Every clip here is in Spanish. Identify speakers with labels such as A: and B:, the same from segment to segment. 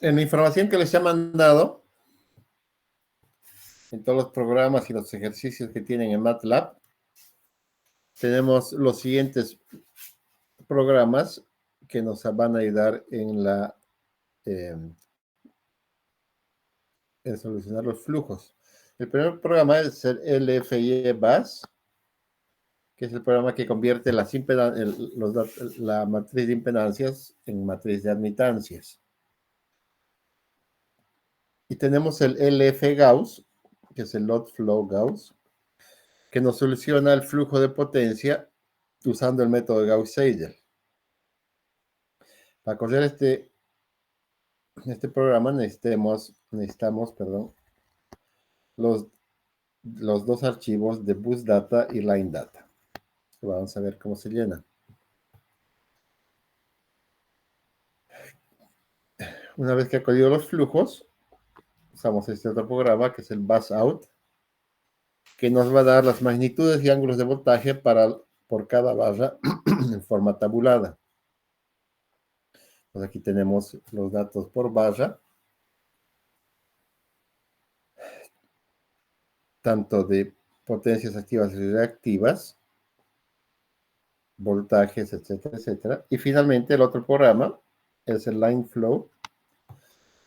A: En la información que les he mandado, en todos los programas y los ejercicios que tienen en MATLAB, tenemos los siguientes programas que nos van a ayudar en solucionar los flujos. El primer programa es el LFI-BAS, que es el programa que convierte la matriz de impedancias en matriz de admitancias. Y tenemos el LF-Gauss, que es el Load Flow Gauss, que nos soluciona el flujo de potencia usando el método de Gauss-Seidel. Para correr este programa necesitamos los dos archivos de bus data y line data. Vamos a ver cómo se llena. Una vez que ha codido los flujos, usamos este otro programa que es el bus out, que nos va a dar las magnitudes y ángulos de voltaje por cada barra en forma tabulada. Pues aquí tenemos los datos por barra, tanto de potencias activas y reactivas, voltajes, etcétera, etcétera. Y finalmente el otro programa es el line flow,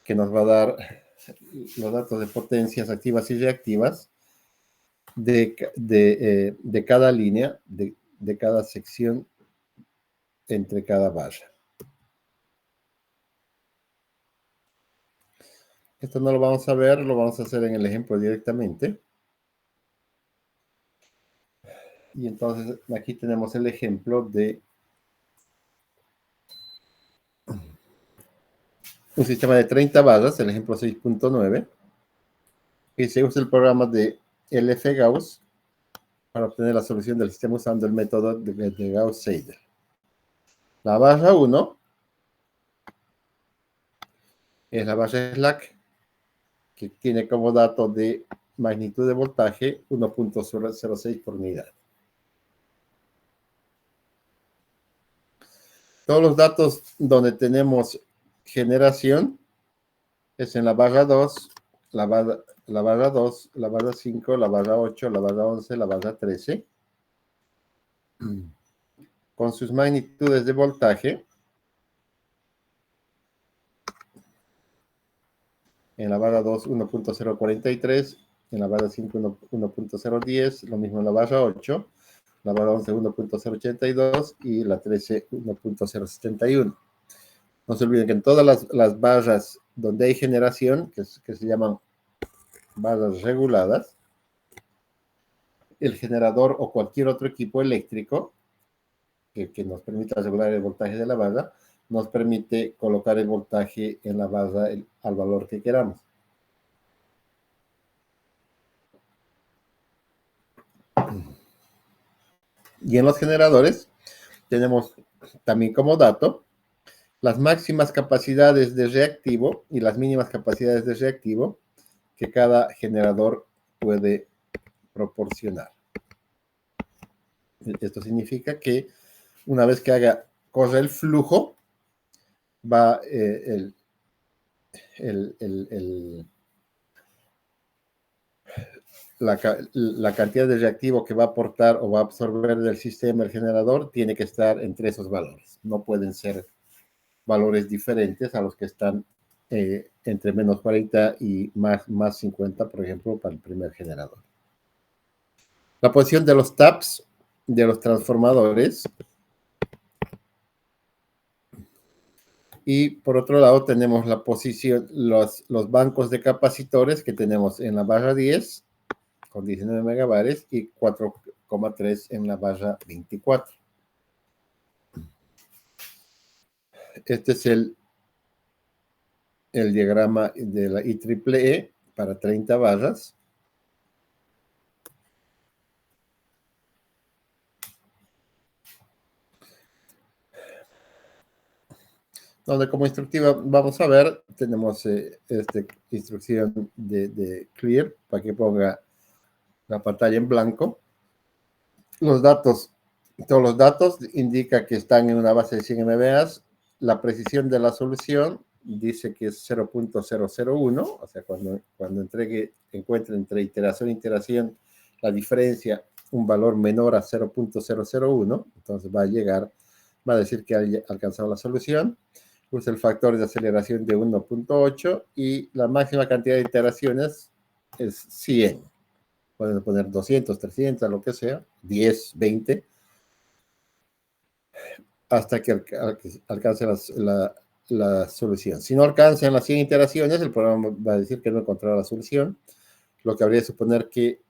A: que nos va a dar los datos de potencias activas y reactivas de cada línea, de cada sección entre cada barra. Esto no lo vamos a ver, lo vamos a hacer en el ejemplo directamente. Y entonces aquí tenemos el ejemplo de un sistema de 30 barras, el ejemplo 6.9, y se usa el programa de LF-Gauss para obtener la solución del sistema usando el método de Gauss-Seidel. La barra 1 es la barra slack, que tiene como dato de magnitud de voltaje 1.06 por unidad. Todos los datos donde tenemos generación es en la barra 2, la barra 2, la barra 5, la barra 8, la barra 11, la barra 13, con sus magnitudes de voltaje. En la barra 2, 1.043, en la barra 5, 1.010, lo mismo en la barra 8, la barra 11, 1.082 y la 13, 1.071. No se olviden que en todas las barras donde hay generación, que se llaman barras reguladas, el generador o cualquier otro equipo eléctrico que nos permita regular el voltaje de la barra, nos permite colocar el voltaje en la barra al valor que queramos. Y en los generadores tenemos también como dato las máximas capacidades de reactivo y las mínimas capacidades de reactivo que cada generador puede proporcionar. Esto significa que una vez que corre el flujo, va la cantidad de reactivo que va a aportar o va a absorber del sistema el generador tiene que estar entre esos valores. No pueden ser valores diferentes a los que están entre menos 40 y más 50, por ejemplo, para el primer generador. La posición de los taps de los transformadores. Y por otro lado tenemos la posición, los bancos de capacitores que tenemos en la barra 10 con 19 megabares y 4,3 en la barra 24. Este es el diagrama de la IEEE para 30 barras. Donde como instructiva vamos a ver, tenemos esta instrucción de clear para que ponga la pantalla en blanco. Los datos, todos los datos indican que están en una base de 100 MBA. La precisión de la solución dice que es 0.001, o sea, cuando encuentre entre iteración e iteración la diferencia, un valor menor a 0.001, entonces va a decir que ha alcanzado la solución. Usa el factor de aceleración de 1.8 y la máxima cantidad de iteraciones es 100. Pueden poner 200, 300, lo que sea, 10, 20, hasta que alcance la solución. Si no alcanzan las 100 iteraciones, el programa va a decir que no encontrará la solución, lo que habría de suponer que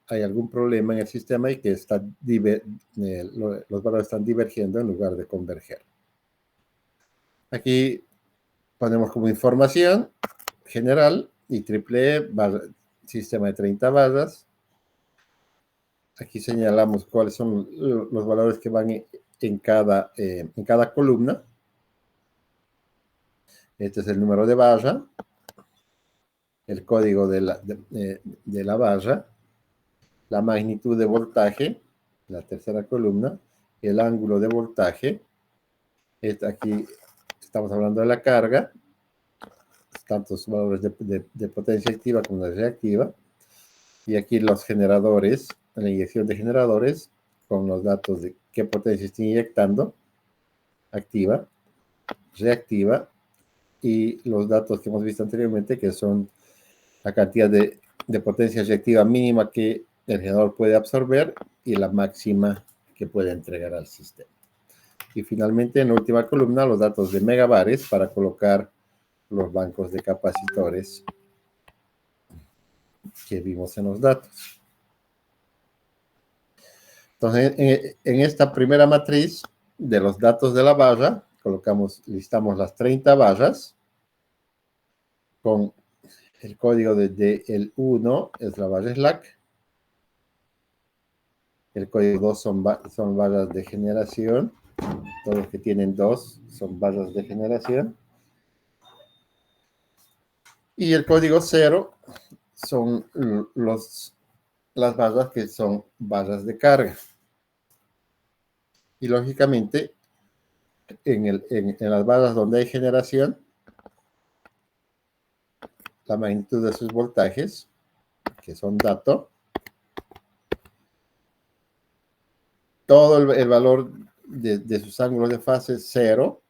A: hay algún problema en el sistema y que los valores están divergiendo en lugar de converger. Aquí ponemos como información general y triple sistema de 30 barras. Aquí señalamos cuáles son los valores que van en cada columna. Este es el número de barra, el código de la barra, la magnitud de voltaje, la tercera columna, el ángulo de voltaje. Aquí estamos hablando de la carga, tantos valores de potencia activa como de reactiva. Y aquí los generadores, la inyección de generadores, con los datos de qué potencia está inyectando, activa, reactiva, y los datos que hemos visto anteriormente, que son la cantidad de potencia reactiva mínima que el generador puede absorber y la máxima que puede entregar al sistema. Y finalmente, en la última columna, los datos de megabares para colocar los bancos de capacitores que vimos en los datos. Entonces, en esta primera matriz de los datos de la barra, listamos las 30 barras con el código el 1 es la barra slack, el código 2 son barras de generación, todos los que tienen 2 son barras de generación, y el código 0 son las barras que son barras de carga. Y lógicamente, en las barras donde hay generación, la magnitud de sus voltajes, que son dato, todo el valor de sus ángulos de fase 0,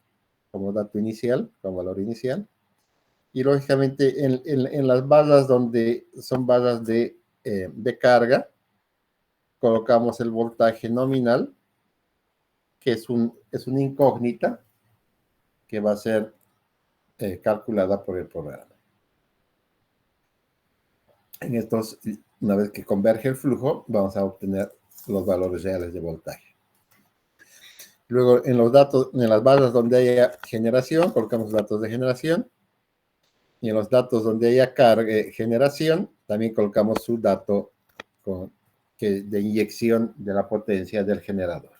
A: como dato inicial, como valor inicial, y lógicamente en las barras donde son barras de carga, colocamos el voltaje nominal, que es una incógnita que va a ser calculada por el programa. Una vez que converge el flujo, vamos a obtener los valores reales de voltaje. Luego, en las barras donde haya generación, colocamos datos de generación. Y en los datos donde haya generación, también colocamos su dato de inyección de la potencia del generador.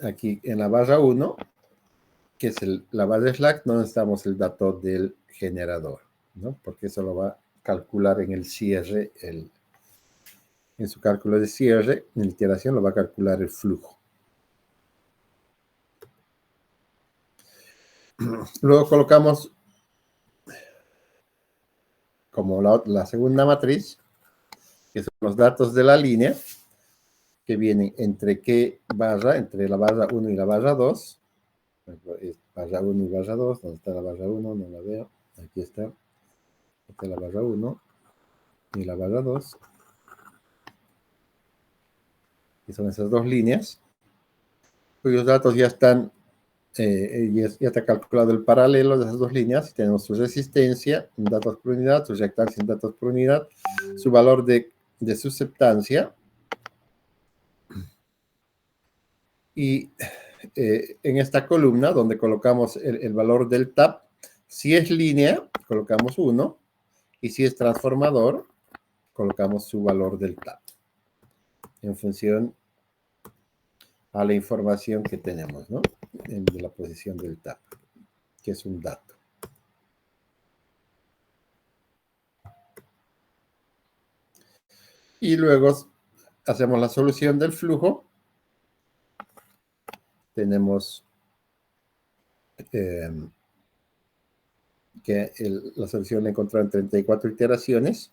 A: Aquí en la barra 1, que es la barra slack, no necesitamos el dato del generador, ¿no? Porque eso lo va a calcular en el cierre, en su cálculo de cierre, en la iteración lo va a calcular el flujo. Luego colocamos como la segunda matriz, que son los datos de la línea, que vienen entre qué barra, entre la barra 1 y la barra 2. Barra 1 y barra 2, ¿dónde está la barra 1? No la veo. Aquí está. Esta es la barra 1 y la barra 2. Y son esas dos líneas, cuyos datos ya están, ya está calculado el paralelo de esas dos líneas. Tenemos su resistencia en datos por unidad, su reactancia en datos por unidad, su valor de susceptancia. Y en esta columna, donde colocamos el valor del TAP, si es línea, colocamos 1, y si es transformador, colocamos su valor del TAP, en función a la información que tenemos, ¿no? De la posición del TAP, que es un dato. Y luego hacemos la solución del flujo tenemos que la solución la encontró en 34 iteraciones.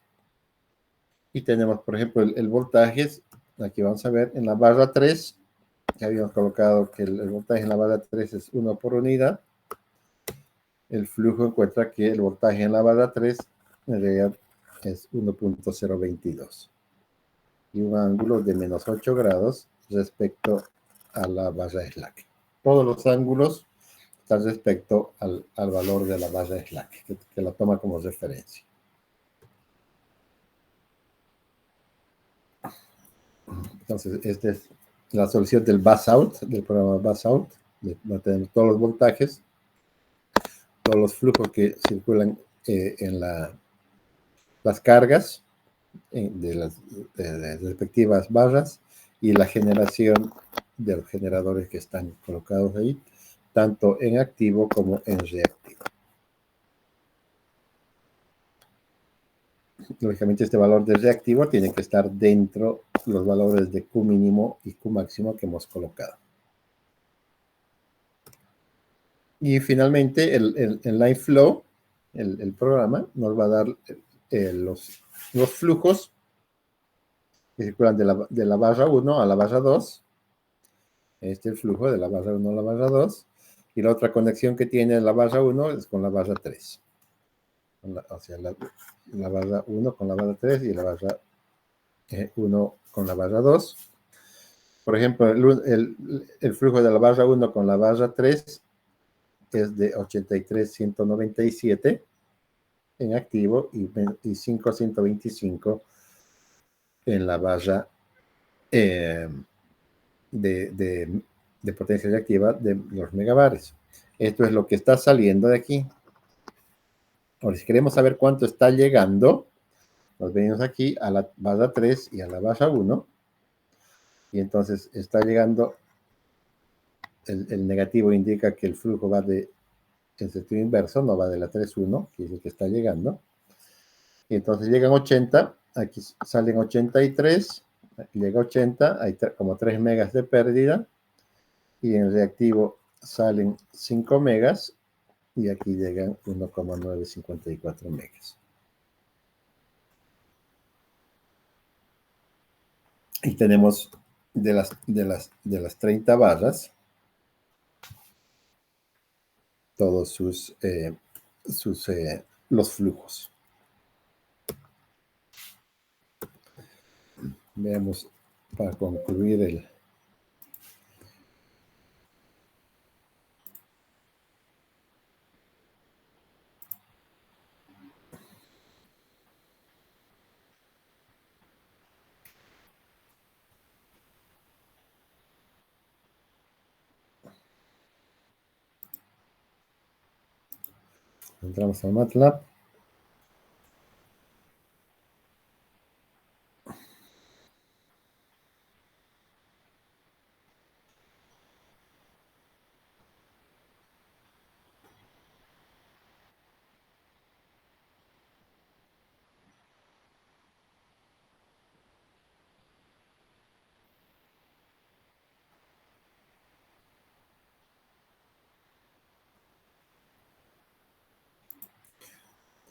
A: Y tenemos, por ejemplo, el voltaje. Aquí vamos a ver en la barra 3, que habíamos colocado que el voltaje en la barra 3 es 1 por unidad. El flujo encuentra que el voltaje en la barra 3 en realidad es 1.022 y un ángulo de menos 8 grados respecto a la barra slack. Todos los ángulos están respecto al valor de la barra slack, que la toma como referencia. Entonces, esta es la solución del bus out, del programa bus out. Va a tener todos los voltajes, todos los flujos que circulan en las cargas de las respectivas barras y la generación de los generadores que están colocados ahí, tanto en activo como en reactivo. Lógicamente, este valor de reactivo tiene que estar dentro de los valores de Q mínimo y Q máximo que hemos colocado. Y finalmente, el line flow, el programa, nos va a dar los flujos que circulan de la barra 1 a la barra 2. Este es el flujo de la barra 1 a la barra 2. Y la otra conexión que tiene la barra 1 es con la barra 3. O sea, la barra 1 con la barra 3 y la barra 1 con la barra 2. Por ejemplo, el flujo de la barra 1 con la barra 3 es de 83,197 en activo y 5,125 en la barra de potencia reactiva de los megabares. Esto es lo que está saliendo de aquí. Ahora, si queremos saber cuánto está llegando, nos venimos aquí a la barra 3 y a la barra 1. Y entonces está llegando, el negativo indica que el flujo va en sentido inverso, no va de la 3,1, que es el que está llegando. Y entonces llegan 80, aquí salen 83, aquí llega 80, hay como 3 megas de pérdida. Y en reactivo salen 5 megas y aquí llegan 1,954 megas. Y tenemos de las 30 barras todos los flujos. Veamos para concluir entramos a MATLAB.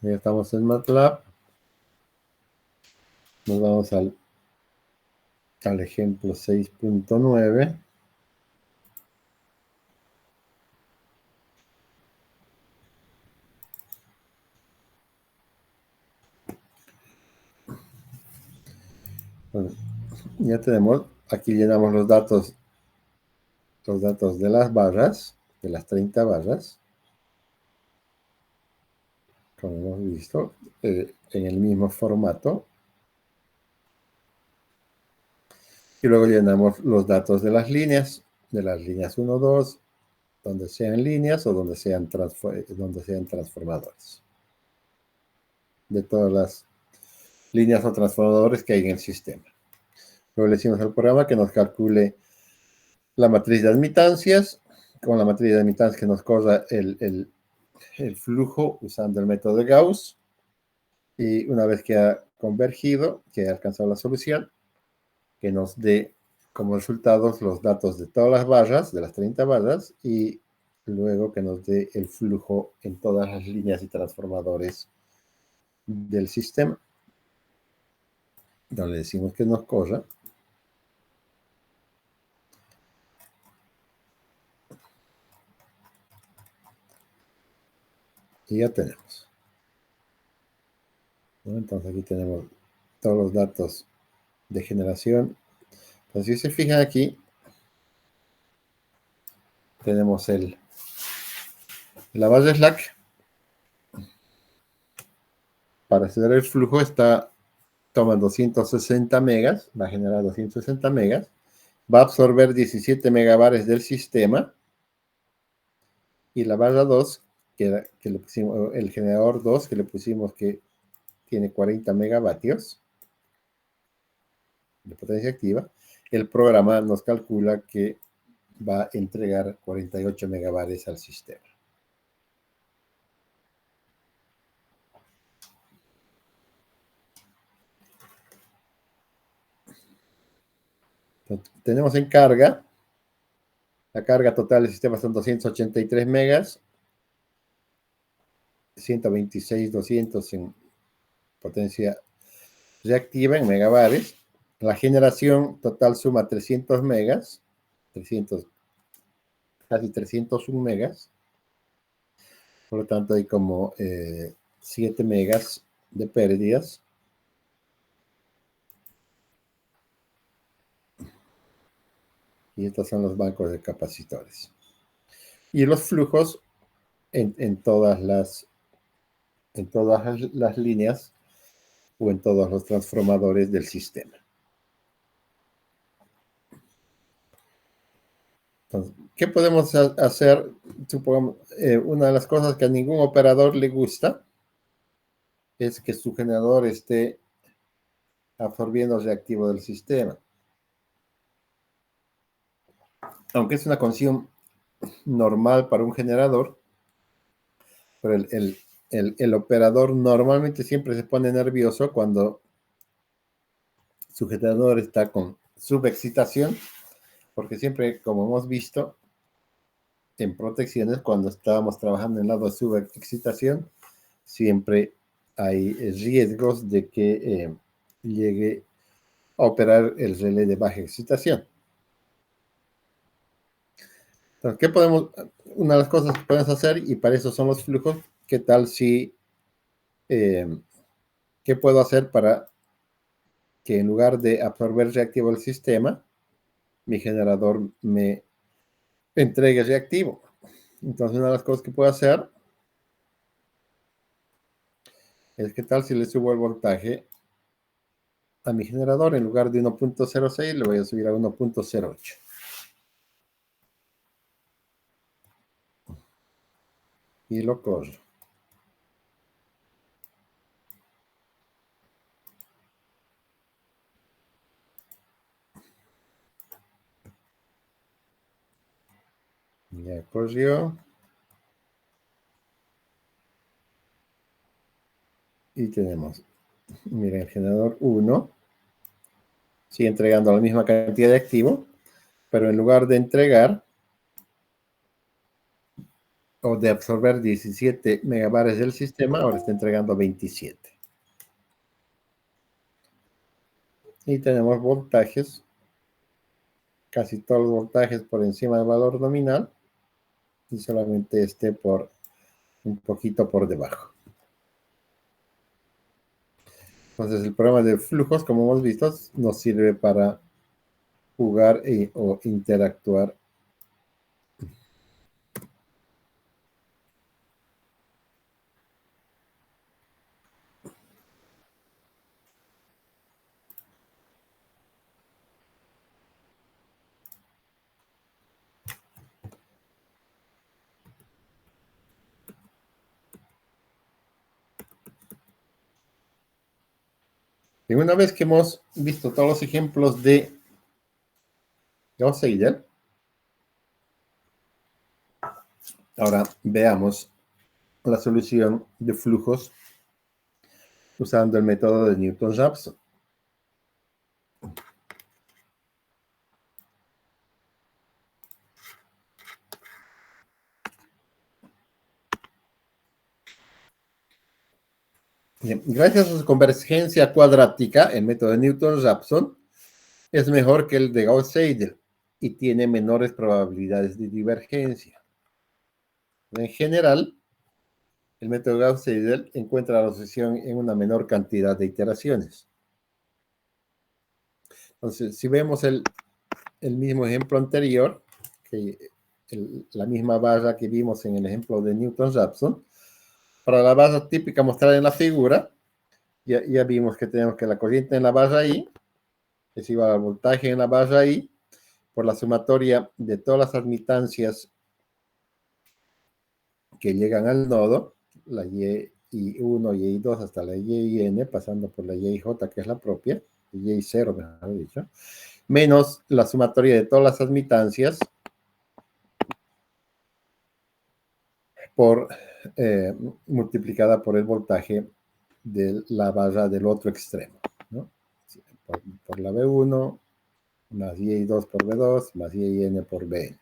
A: Ya estamos en MATLAB. Nos vamos al ejemplo 6.9. Bueno, ya tenemos, aquí llenamos los datos de las barras, de las 30 barras, como hemos visto, en el mismo formato. Y luego llenamos los datos de las líneas 1, 2, donde sean líneas o donde sean transformadores. De todas las líneas o transformadores que hay en el sistema. Luego le decimos al programa que nos calcule la matriz de admitancias, con la matriz de admitancias que nos corra el flujo usando el método de Gauss. Y una vez que ha convergido, que ha alcanzado la solución, que nos dé como resultados los datos de todas las barras, de las 30 barras, y luego que nos dé el flujo en todas las líneas y transformadores del sistema. Entonces le decimos que nos corra. Y ya tenemos, ¿no? Entonces aquí tenemos todos los datos de generación. Entonces si se fijan aquí, tenemos la base Slack. Para hacer el flujo toma 260 megas, va a generar 260 megas, va a absorber 17 megabares del sistema, y la barra 2, que le pusimos, el generador 2, que le pusimos que tiene 40 megavatios de potencia activa, el programa nos calcula que va a entregar 48 megabares al sistema. Entonces, tenemos en carga, la carga total del sistema son 283 megas, 126, 200 en potencia reactiva en megabares. La generación total suma 300 megas, 300, casi 301 megas. Por lo tanto, hay como 7 megas de pérdidas. Y estos son los bancos de capacitores. Y los flujos en todas las líneas o en todos los transformadores del sistema. Entonces, ¿qué podemos hacer? Supongamos, una de las cosas que a ningún operador le gusta es que su generador esté absorbiendo el reactivo del sistema. Aunque es una condición normal para un generador, pero el operador normalmente siempre se pone nervioso cuando su generador está con subexcitación, porque siempre, como hemos visto en protecciones, cuando estábamos trabajando en el lado de subexcitación, siempre hay riesgos de que llegue a operar el relé de baja excitación. Entonces, ¿qué podemos? Una de las cosas que podemos hacer, y para eso son los flujos, ¿qué tal si, qué puedo hacer para que en lugar de absorber reactivo el sistema, mi generador me entregue reactivo? Entonces, una de las cosas que puedo hacer es qué tal si le subo el voltaje a mi generador, en lugar de 1.06, le voy a subir a 1.08. Y lo corro. Ya corrió. Y tenemos, miren, el generador 1 sigue entregando la misma cantidad de activo, pero en lugar de entregar o de absorber 17 megabares del sistema, ahora está entregando 27. Y tenemos voltajes, casi todos los voltajes por encima del valor nominal, y solamente este un poquito por debajo. Entonces el programa de flujos, como hemos visto, nos sirve para jugar o interactuar. Y una vez que hemos visto todos los ejemplos de Gauss-Seidel, ahora veamos la solución de flujos usando el método de Newton-Raphson. Bien, gracias a su convergencia cuadrática, el método de Newton-Raphson es mejor que el de Gauss-Seidel y tiene menores probabilidades de divergencia. En general, el método Gauss-Seidel encuentra la sucesión en una menor cantidad de iteraciones. Entonces, si vemos el mismo ejemplo anterior, la misma barra que vimos en el ejemplo de Newton-Raphson, para la barra típica mostrada en la figura, ya vimos que tenemos que la corriente en la barra I es igual al voltaje en la barra I por la sumatoria de todas las admitancias que llegan al nodo, la Y1, Y2 hasta la YN, pasando por la YJ, que es la propia, Y0, mejor dicho, menos la sumatoria de todas las admitancias por multiplicada por el voltaje de la barra del otro extremo, ¿no? Por la B1, más Y2 por B2, más YN por BN.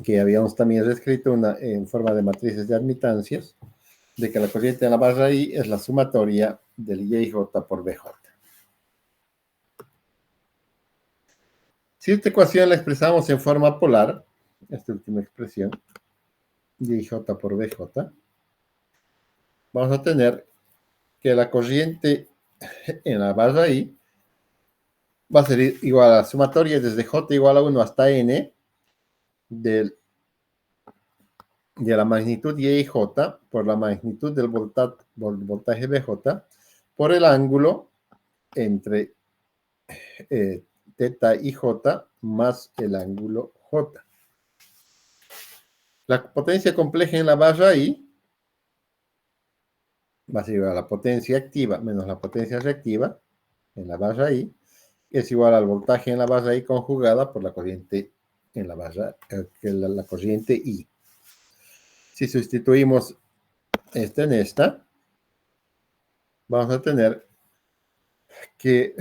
A: Que habíamos también reescrito en forma de matrices de admitancias, de que la corriente en la barra I es la sumatoria del YJ por BJ. Si esta ecuación la expresamos en forma polar, esta última expresión, YJ por BJ, vamos a tener que la corriente en la barra I va a ser igual a la sumatoria desde J igual a 1 hasta N de la magnitud YJ por la magnitud del voltaje BJ por el ángulo entre teta y J más el ángulo J. La potencia compleja en la barra I va a ser igual a la potencia activa menos la potencia reactiva en la barra I, es igual al voltaje en la barra I conjugada por la corriente en la barra, la corriente I. Si sustituimos esta en esta, vamos a tener que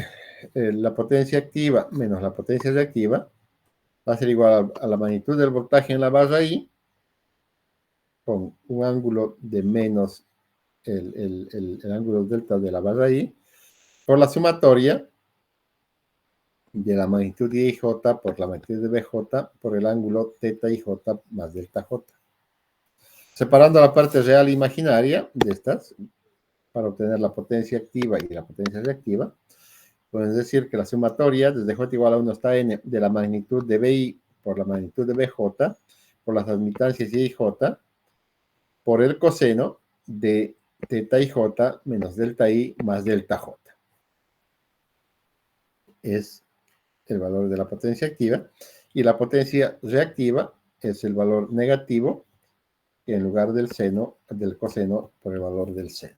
A: la potencia activa menos la potencia reactiva va a ser igual a la magnitud del voltaje en la barra I con un ángulo de menos el ángulo delta de la barra I por la sumatoria de la magnitud de IJ por la magnitud de BJ por el ángulo teta IJ más delta J. Separando la parte real e imaginaria de estas, para obtener la potencia activa y la potencia reactiva, podemos decir que la sumatoria desde J igual a 1 hasta N de la magnitud de BI por la magnitud de BJ por las admitancias Y y J por el coseno de teta IJ menos delta I más delta J. Es el valor de la potencia activa y la potencia reactiva es el valor negativo en lugar del coseno por el valor del seno.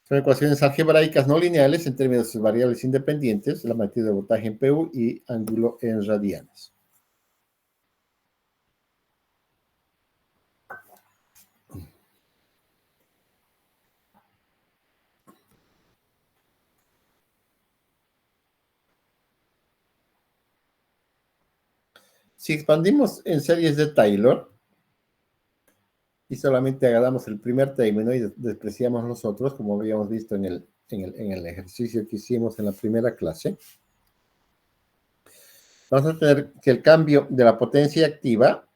A: Son ecuaciones algebraicas no lineales en términos de variables independientes, la magnitud de voltaje en PU y ángulo en radianes. Si expandimos en series de Taylor y solamente agarramos el primer término y despreciamos los otros, como habíamos visto en el ejercicio que hicimos en la primera clase, vamos a tener que el cambio de la potencia activa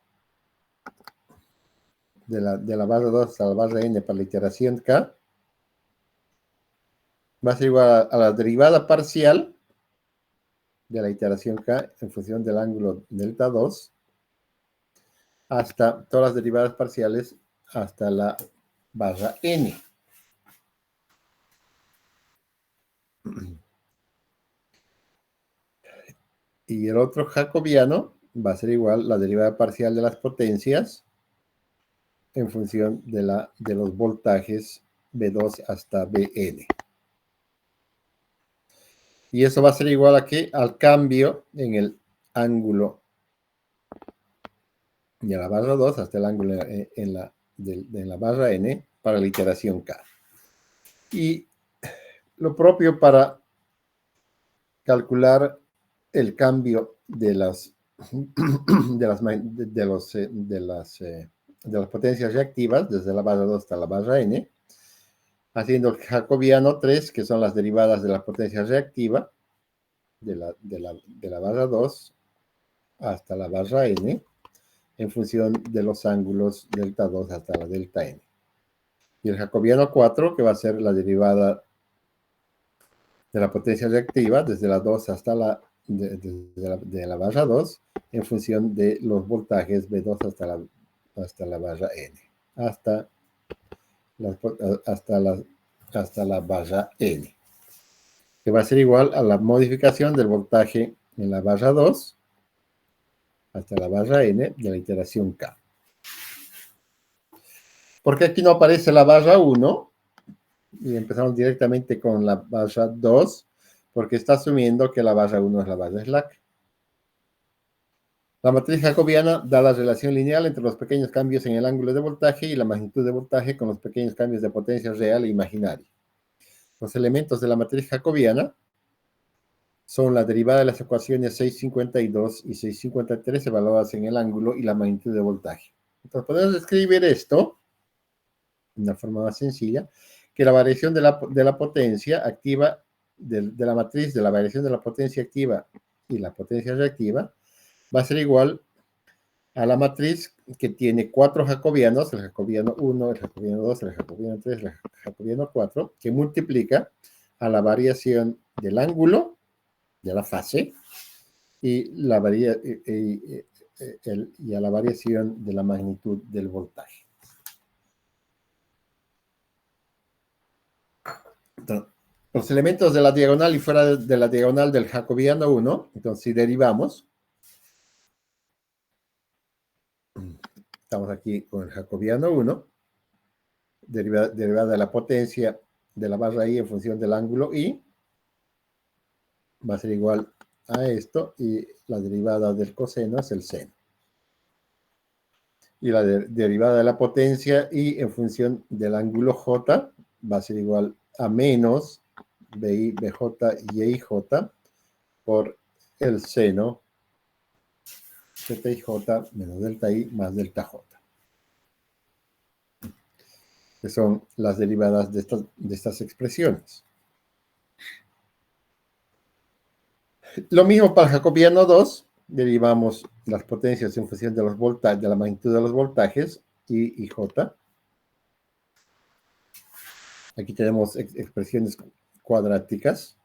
A: de la barra 2 a la barra n para la iteración k va a ser igual a la derivada parcial de la iteración k en función del ángulo delta 2 hasta todas las derivadas parciales hasta la barra n. Y el otro jacobiano va a ser igual la derivada parcial de las potencias en función de los voltajes B2 hasta Bn. Y eso va a ser igual a ¿qué? Al cambio en el ángulo de la barra 2 hasta el ángulo en la barra n para la iteración k. Y lo propio para calcular el cambio de las de las potencias reactivas, desde la barra 2 hasta la barra n, haciendo el jacobiano 3, que son las derivadas de la potencia reactiva, de la barra 2 hasta la barra n, en función de los ángulos delta 2 hasta la delta n. Y el jacobiano 4, que va a ser la derivada de la potencia reactiva, desde la 2 hasta de la barra 2, en función de los voltajes B2 hasta la barra n, hasta la barra n, que va a ser igual a la modificación del voltaje en la barra 2 hasta la barra n de la iteración K. Porque aquí no aparece la barra 1, y empezamos directamente con la barra 2, porque está asumiendo que la barra 1 es la barra slack. La matriz jacobiana da la relación lineal entre los pequeños cambios en el ángulo de voltaje y la magnitud de voltaje con los pequeños cambios de potencia real e imaginaria. Los elementos de la matriz jacobiana son la derivada de las ecuaciones 652 y 653 evaluadas en el ángulo y la magnitud de voltaje. Entonces podemos escribir esto de una forma más sencilla, que la variación de la potencia activa, de la matriz de la variación de la potencia activa y la potencia reactiva, va a ser igual a la matriz que tiene 4 jacobianos, el jacobiano 1, el jacobiano 2, el jacobiano 3, el jacobiano 4, que multiplica a la variación del ángulo, de la fase, y a la variación de la magnitud del voltaje. Entonces, los elementos de la diagonal y fuera de la diagonal del jacobiano 1, entonces si derivamos, estamos aquí con el jacobiano 1, derivada de la potencia de la barra i en función del ángulo i, va a ser igual a esto, y la derivada del coseno es el seno. Y la derivada de la potencia i en función del ángulo j va a ser igual a menos BI, BJ y EIJ por el seno ZIJ menos delta I más delta J, que son las derivadas de estas expresiones. Lo mismo para el jacobiano 2, derivamos las potencias en función de la magnitud de los voltajes, I y J. Aquí tenemos expresiones cuadráticas.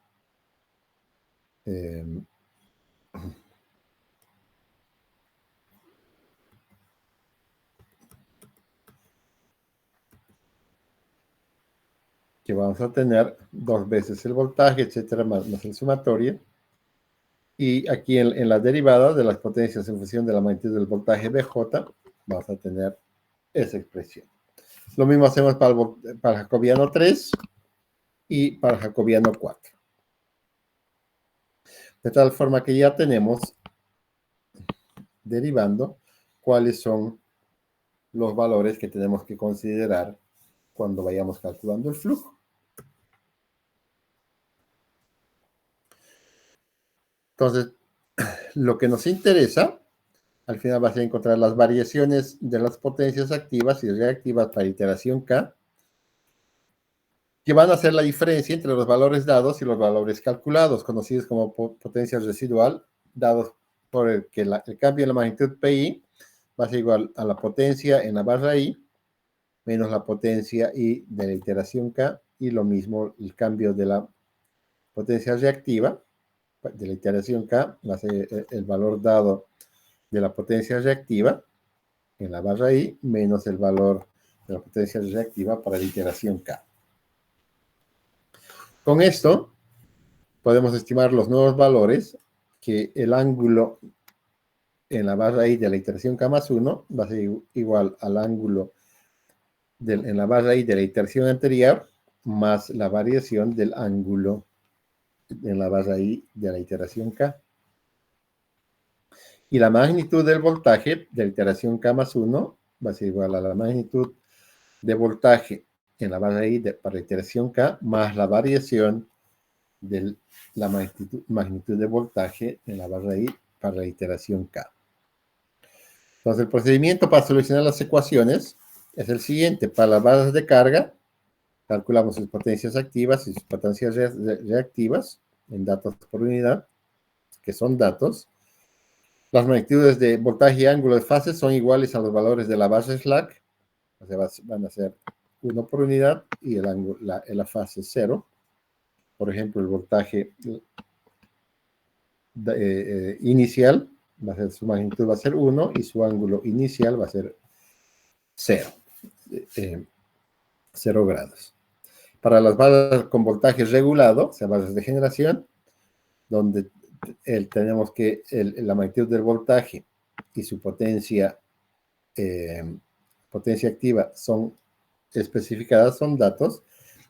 A: Que vamos a tener 2 veces el voltaje, etcétera, más el sumatorio. Y aquí en la derivada de las potencias en función de la magnitud del voltaje BJ, vamos a tener esa expresión. Lo mismo hacemos para el jacobiano 3 y para el jacobiano 4. De tal forma que ya tenemos, derivando, cuáles son los valores que tenemos que considerar cuando vayamos calculando el flujo. Entonces, lo que nos interesa, al final va a ser encontrar las variaciones de las potencias activas y reactivas para iteración K, que van a hacer la diferencia entre los valores dados y los valores calculados, conocidos como potencia residual, dados por el que el cambio en la magnitud PI va a ser igual a la potencia en la barra I menos la potencia I de la iteración K, y lo mismo el cambio de la potencia reactiva de la iteración K va a ser el valor dado de la potencia reactiva en la barra I menos el valor de la potencia reactiva para la iteración K. Con esto podemos estimar los nuevos valores, que el ángulo en la barra I de la iteración K más 1 va a ser igual al ángulo en la barra I de la iteración anterior más la variación del ángulo en la barra I de la iteración K. Y la magnitud del voltaje de la iteración K más 1 va a ser igual a la magnitud de voltaje en la barra I para la iteración K más la variación de la magnitud de voltaje en la barra I para la iteración K. Entonces, el procedimiento para solucionar las ecuaciones es el siguiente. Para las barras de carga, calculamos sus potencias activas y sus potencias reactivas en datos por unidad, que son datos. Las magnitudes de voltaje y ángulo de fase son iguales a los valores de la base slack, o sea, van a ser 1 por unidad y el ángulo, la fase 0. Por ejemplo, el voltaje inicial va a ser, su magnitud va a ser 1 y su ángulo inicial va a ser 0, 0 grados. Para las barras con voltaje regulado, o sea, barras de generación, donde tenemos que la magnitud del voltaje y su potencia activa son especificadas, son datos,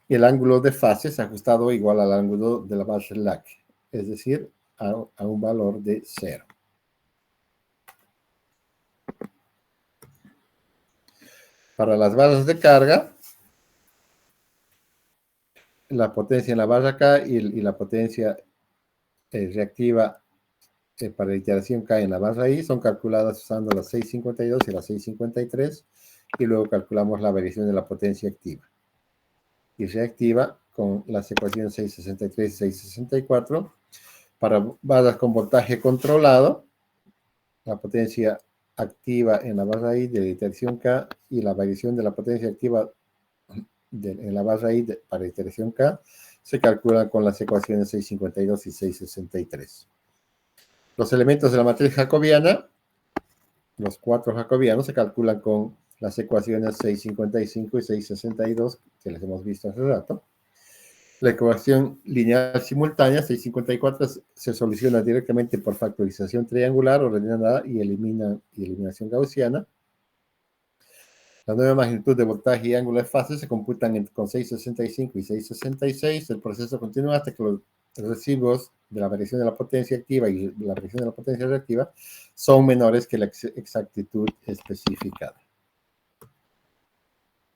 A: y el ángulo de fase es ajustado igual al ángulo de la base LAC, es decir, a un valor de 0. Para las barras de carga, la potencia en la barra K y la potencia reactiva para la iteración K en la barra I son calculadas usando las 652 y las 653, y luego calculamos la variación de la potencia activa y reactiva con las ecuaciones 663 y 664. Para barras con voltaje controlado, la potencia activa en la barra I de la iteración K y la variación de la potencia activa en la barra I para iteración K se calcula con las ecuaciones 652 y 663. Los elementos de la matriz jacobiana, los 4 jacobianos, se calculan con las ecuaciones 655 y 662 que les hemos visto hace rato. La ecuación lineal simultánea 654 se soluciona directamente por factorización triangular ordenada y eliminación gaussiana. La nueva magnitud de voltaje y ángulo de fase se computan con 665 y 666. El proceso continúa hasta que los recibos de la variación de la potencia activa y la variación de la potencia reactiva son menores que la exactitud especificada.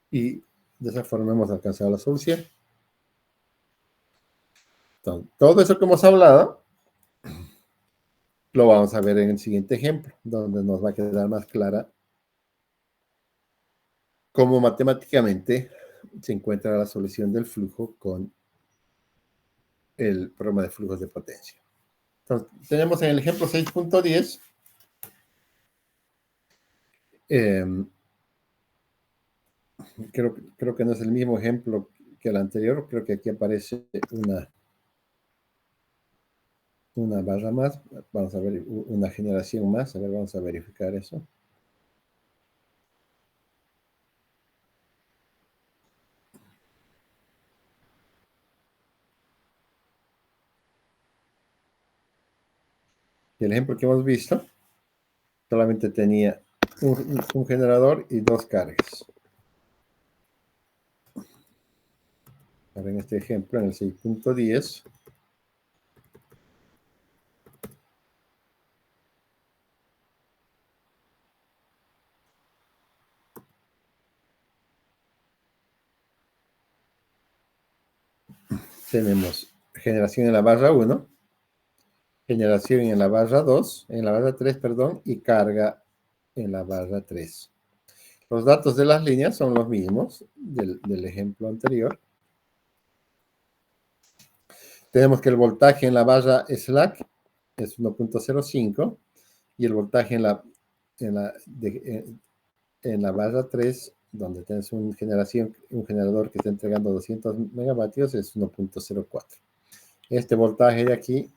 A: Y de esa forma hemos alcanzado la solución. Entonces, todo eso que hemos hablado lo vamos a ver en el siguiente ejemplo, donde nos va a quedar más clara cómo matemáticamente se encuentra la solución del flujo con el problema de flujos de potencia. Entonces, tenemos en el ejemplo 6.10, creo que no es el mismo ejemplo que el anterior, creo que aquí aparece una barra más, vamos a ver, una generación más, a ver, vamos a verificar eso. Y el ejemplo que hemos visto solamente tenía un generador y dos cargas. Ahora en este ejemplo, en el 6.10, tenemos generación en la barra 1, generación en la barra 2, en la barra 3, perdón, y carga en la barra 3. Los datos de las líneas son los mismos del ejemplo anterior. Tenemos que el voltaje en la barra slack es 1.05 y el voltaje en la barra 3, donde tienes un generador que está entregando 200 megavatios, es 1.04. Este voltaje de aquí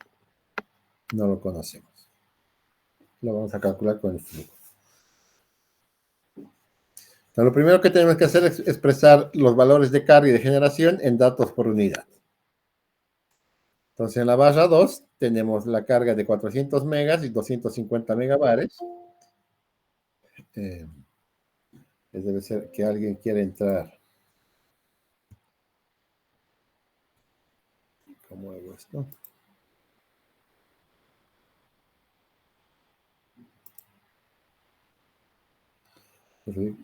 A: no lo conocemos. Lo vamos a calcular con el flujo. Entonces, lo primero que tenemos que hacer es expresar los valores de carga y de generación en datos por unidad. Entonces, en la barra 2 tenemos la carga de 400 megas y 250 megabares. Debe ser que alguien quiere entrar. ¿Cómo hago esto? Yo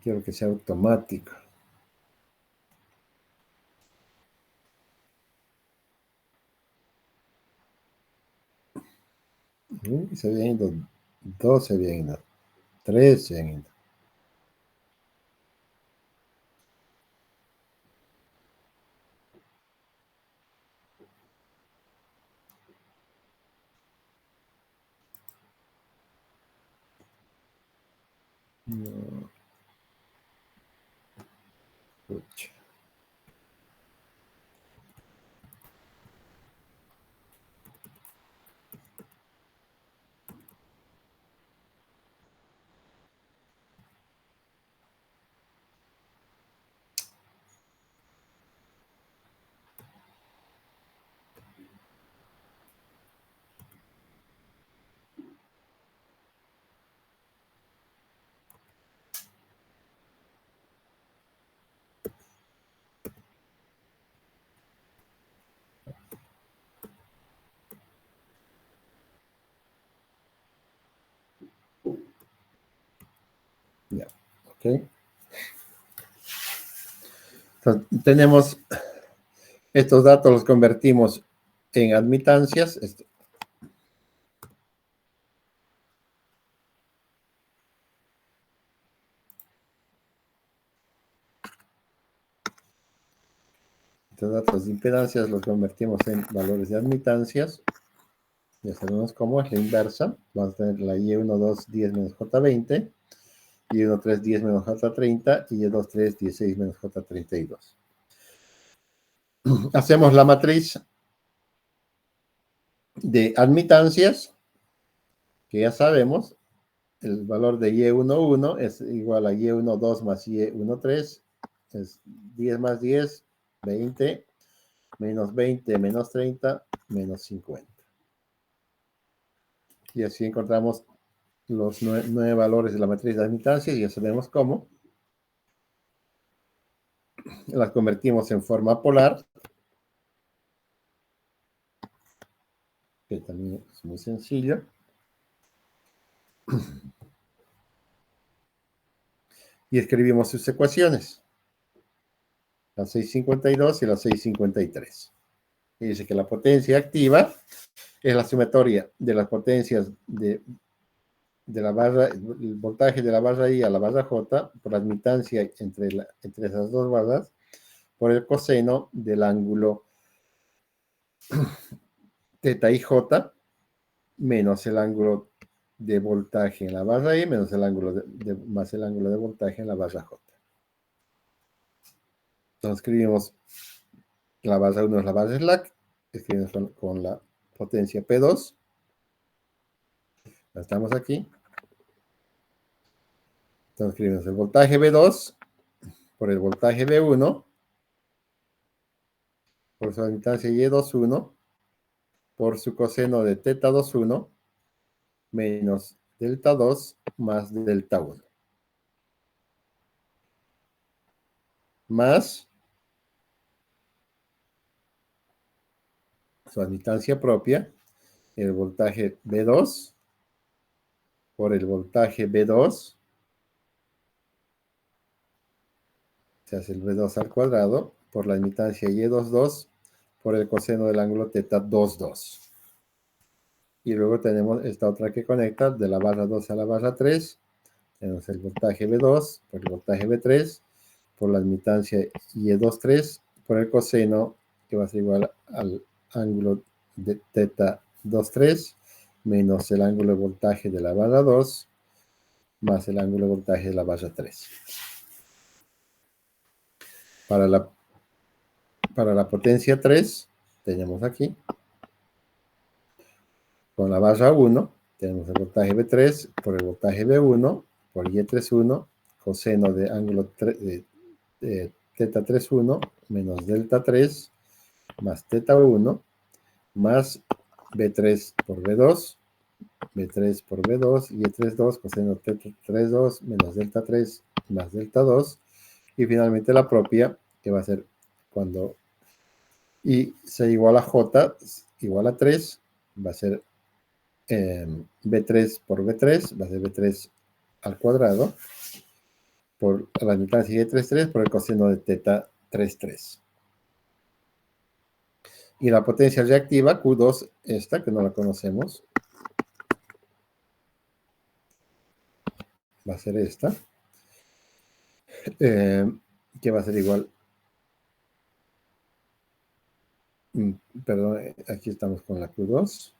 A: quiero que sea automático. Se habían ido 2, se habían ido. 13. No, pucha. Ya, ok. Entonces, tenemos estos datos, los convertimos en admitancias. Estos datos de impedancias los convertimos en valores de admitancias. Ya sabemos cómo es la inversa. Vamos a tener la Y12 10 menos J20, Y13 10 menos J30 y Y23 16 menos J32. Hacemos la matriz de admitancias, que ya sabemos. El valor de Y11 es igual a Y12 más Y13, es 10 más 10, 20, menos 20, menos 30, menos 50. Y así encontramos los 9 valores de la matriz de admitancias, y ya sabemos cómo. Las convertimos en forma polar, que también es muy sencillo. Y escribimos sus ecuaciones, la 652 y la 653. Y dice que la potencia activa es la sumatoria de las potencias de la barra, el voltaje de la barra I a la barra J por la admitancia entre esas dos barras por el coseno del ángulo teta i j menos el ángulo de voltaje en la barra I menos el ángulo más el ángulo de voltaje en la barra J. Entonces escribimos la barra 1 es la barra slack, escribimos con la potencia P2, estamos aquí. Entonces escribimos el voltaje B2 por el voltaje B1 por su admitancia Y21 por su coseno de teta 21 menos delta 2 más delta 1. Más su admitancia propia, el voltaje B2 por el voltaje B2, se hace el B2 al cuadrado, por la admitancia Y22 por el coseno del ángulo teta 22. Y luego tenemos esta otra que conecta de la barra 2 a la barra 3. Tenemos el voltaje B2 por el voltaje B3 por la admitancia Y23 por el coseno, que va a ser igual al ángulo de teta 23 menos el ángulo de voltaje de la barra 2 más el ángulo de voltaje de la barra 3. Para la potencia 3 tenemos aquí, con la barra 1, tenemos el voltaje B3 por el voltaje B1 por Y31 coseno de ángulo de teta 31 menos delta 3 más teta 1 más B3 por B2, B3 por B2 y Y32 coseno teta 32 menos delta 3 más delta 2, y finalmente la propia, que va a ser cuando I sea igual a J igual a 3, va a ser B3 por B3, va a ser B3 al cuadrado por la admitancia de 33 por el coseno de teta 33. Y la potencia reactiva, Q2, esta que no la conocemos, va a ser esta, que va a ser igual, perdón, aquí estamos con la Q2,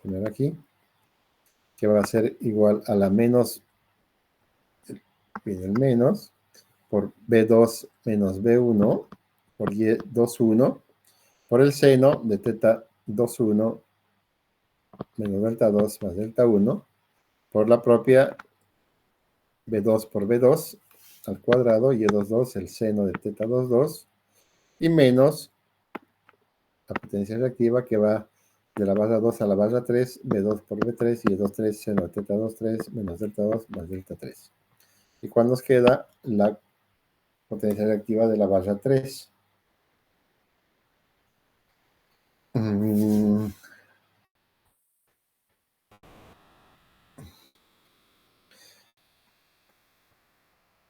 A: poner aquí, que va a ser igual a la menos, el menos, por B2 menos B1, por Y21, por el seno de teta 21 menos delta 2 más delta 1, por la propia B2 por B2 al cuadrado, Y22, el seno de teta 22, y menos la potencia reactiva que va de la barra 2 a la barra 3, B2 por B3, Y23, seno de teta 23, menos delta 2 más delta 3. ¿Y cuál nos queda? La potencia reactiva de la barra 3.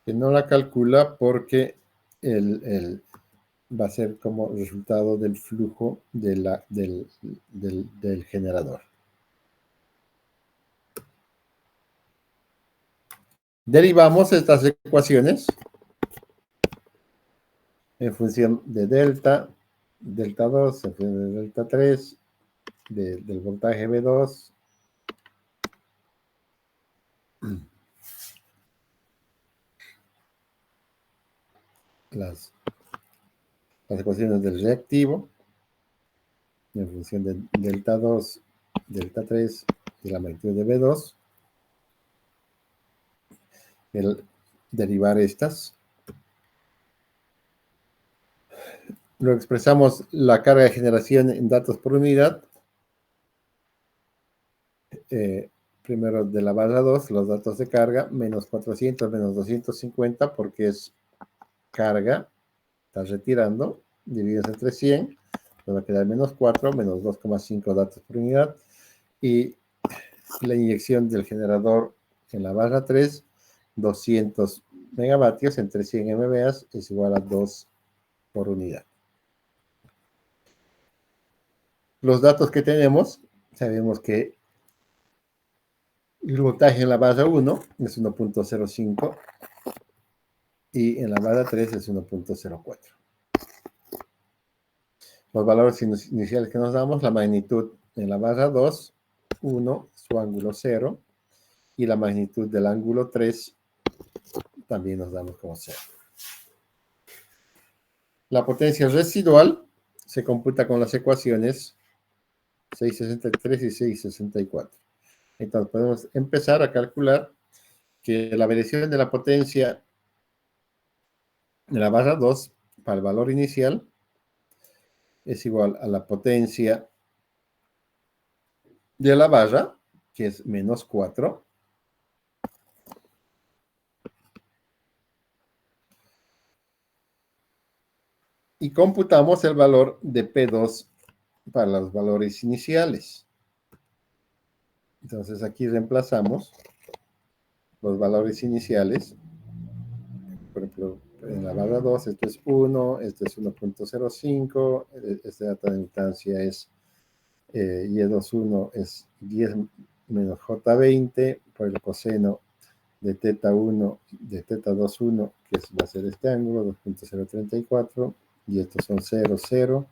A: Que no la calcula porque va a ser como resultado del flujo del generador. Derivamos estas ecuaciones en función de delta 2, en función de delta 3, del voltaje V2, las ecuaciones del reactivo, en función de delta 2, delta 3 y la magnitud de V2, el derivar estas. Luego expresamos la carga de generación en datos por unidad. Primero de la barra 2, los datos de carga, menos 400, menos 250, porque es carga, está retirando, divididos entre 100, nos va a quedar menos 4, menos 2,5 datos por unidad, y la inyección del generador en la barra 3, 200 megavatios entre 100 MVA es igual a 2 por unidad. Los datos que tenemos, sabemos que el voltaje en la barra 1 es 1.05 y en la barra 3 es 1.04. Los valores iniciales que nos damos, la magnitud en la barra 2, 1, su ángulo 0, y la magnitud del ángulo 3 también nos damos como 0. La potencia residual se computa con las ecuaciones 663 y 664. Entonces podemos empezar a calcular que la variación de la potencia de la barra 2 para el valor inicial es igual a la potencia de la barra, que es menos 4, y computamos el valor de P2 para los valores iniciales. Entonces aquí reemplazamos los valores iniciales. Por ejemplo, en la barra 2, esto es 1, esto es 1.05, este dato de instancia es Y21 es 10 menos J20 por el coseno de teta 1, de teta 21, que va a ser este ángulo, 2.034, y estos son 0, 0.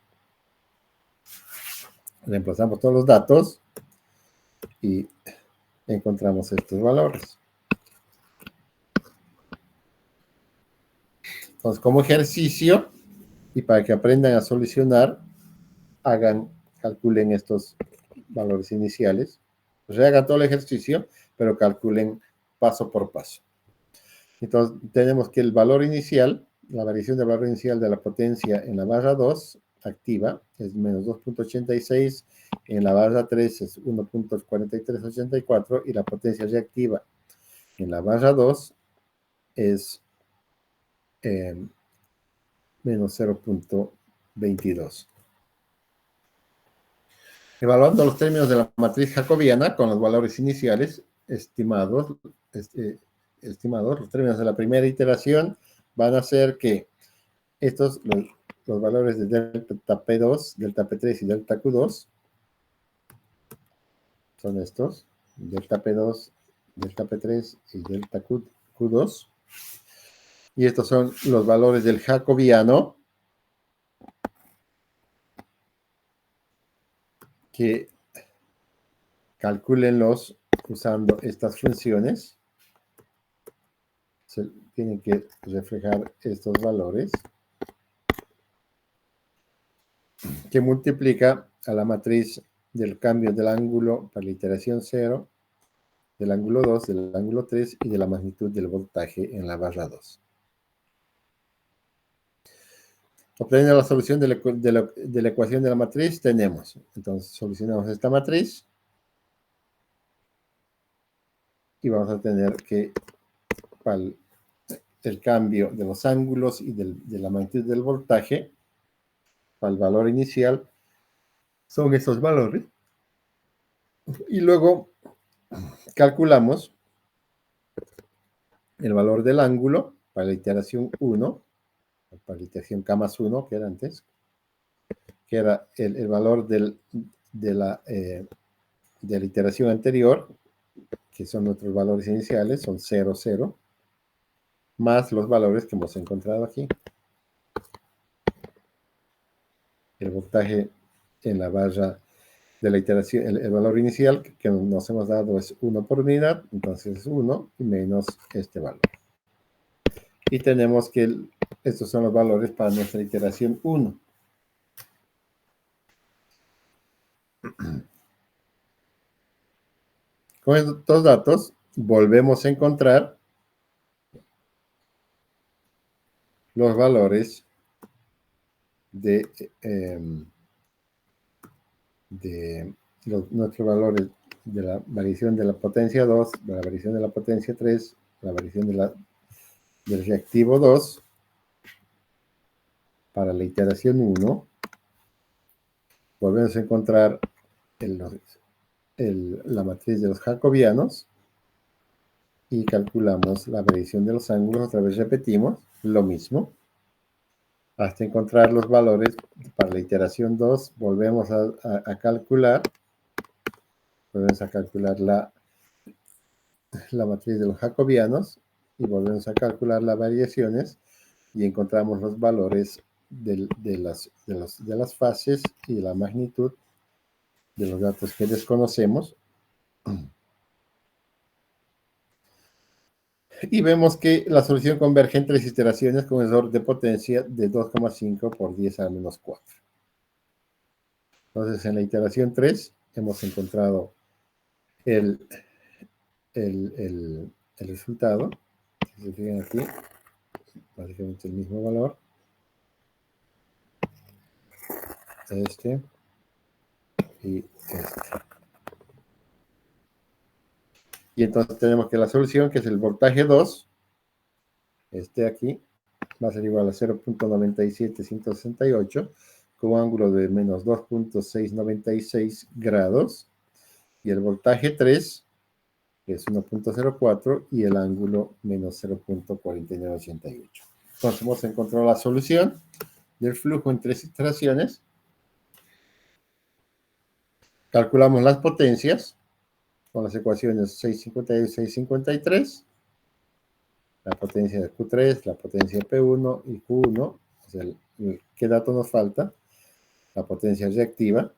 A: Reemplazamos todos los datos y encontramos estos valores. Entonces, como ejercicio, y para que aprendan a solucionar, calculen estos valores iniciales. O sea, hagan todo el ejercicio, pero calculen paso por paso. Entonces, tenemos que el valor inicial, la variación del valor inicial de la potencia en la barra 2 activa es menos 2.86, en la barra 3 es 1.4384 y la potencia reactiva en la barra 2 es menos 0.22. Evaluando los términos de la matriz jacobiana con los valores iniciales estimados, los términos de la primera iteración van a ser que estos, los valores de delta P2, delta P3 y delta Q2, son estos, delta P2, delta P3 y delta Q2. Y estos son los valores del jacobiano que calcúlenlos usando estas funciones. Se tienen que reflejar estos valores que multiplica a la matriz del cambio del ángulo para la iteración 0, del ángulo 2, del ángulo 3 y de la magnitud del voltaje en la barra 2. Obteniendo la solución de la ecuación de la matriz, tenemos, entonces solucionamos esta matriz y vamos a tener que para el cambio de los ángulos y de la magnitud del voltaje, para el valor inicial, son esos valores. Y luego calculamos el valor del ángulo para la iteración 1, para la iteración K más 1, que era antes, que era el valor de la iteración anterior, que son nuestros valores iniciales, son 0, 0, más los valores que hemos encontrado aquí. El voltaje en la barra de la iteración, el valor inicial que nos hemos dado es 1 por unidad, entonces es 1 menos este valor. Y tenemos que estos son los valores para nuestra iteración 1. Con estos datos volvemos a encontrar los valores nuestros valores de la variación de la potencia 2, de la variación de la potencia 3, la variación del reactivo 2 para la iteración 1. Volvemos a encontrar la matriz de los jacobianos y calculamos la variación de los ángulos. Otra vez repetimos lo mismo hasta encontrar los valores para la iteración 2. Volvemos a calcular la matriz de los jacobianos y volvemos a calcular las variaciones y encontramos los valores de las fases y de la magnitud de los datos que desconocemos. Y vemos que la solución converge en 3 iteraciones con error de potencia de 2,5 por 10 a la menos 4. Entonces, en la iteración 3 hemos encontrado el resultado. Si se fijan aquí, básicamente el mismo valor. Este y este. Y entonces tenemos que la solución, que es el voltaje 2, este aquí, va a ser igual a 0.97568, con un ángulo de menos 2.696 grados. Y el voltaje 3, que es 1.04, y el ángulo menos 0.4988. Entonces hemos encontrado la solución del flujo en 3 iteraciones. Calculamos las potencias con las ecuaciones 652 y 653. La potencia de Q3, la potencia de P1 y Q1. O sea, ¿qué dato nos falta? La potencia reactiva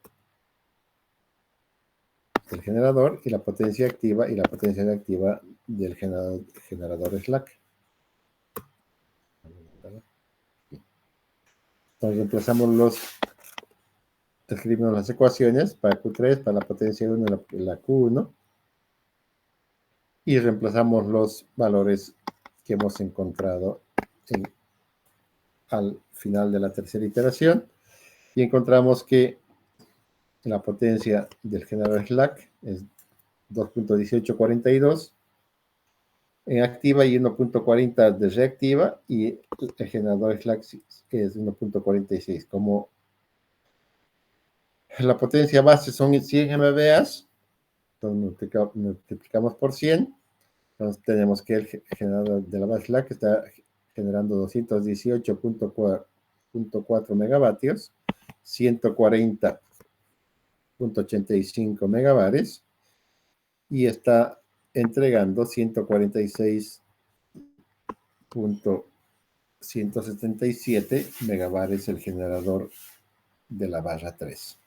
A: del generador y la potencia activa y la potencia reactiva del generador slack. Entonces escribimos las ecuaciones para Q3, para la potencia 1 y la Q1, y reemplazamos los valores que hemos encontrado al final de la tercera iteración, y encontramos que la potencia del generador slack es 2.1842 en activa y 1.40 de reactiva, y el generador slack es 1.46. Como la potencia base son 100 MVAs, entonces multiplicamos por 100, entonces tenemos que el generador de la base slack está generando 218.4 megavatios, 140.85 megabares, y está entregando 146.177 megabares el generador de la barra 3.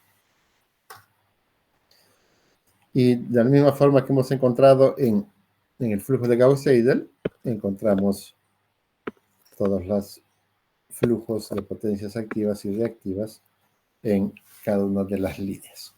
A: Y de la misma forma que hemos encontrado en el flujo de Gauss-Seidel, encontramos todos los flujos de potencias activas y reactivas en cada una de las líneas.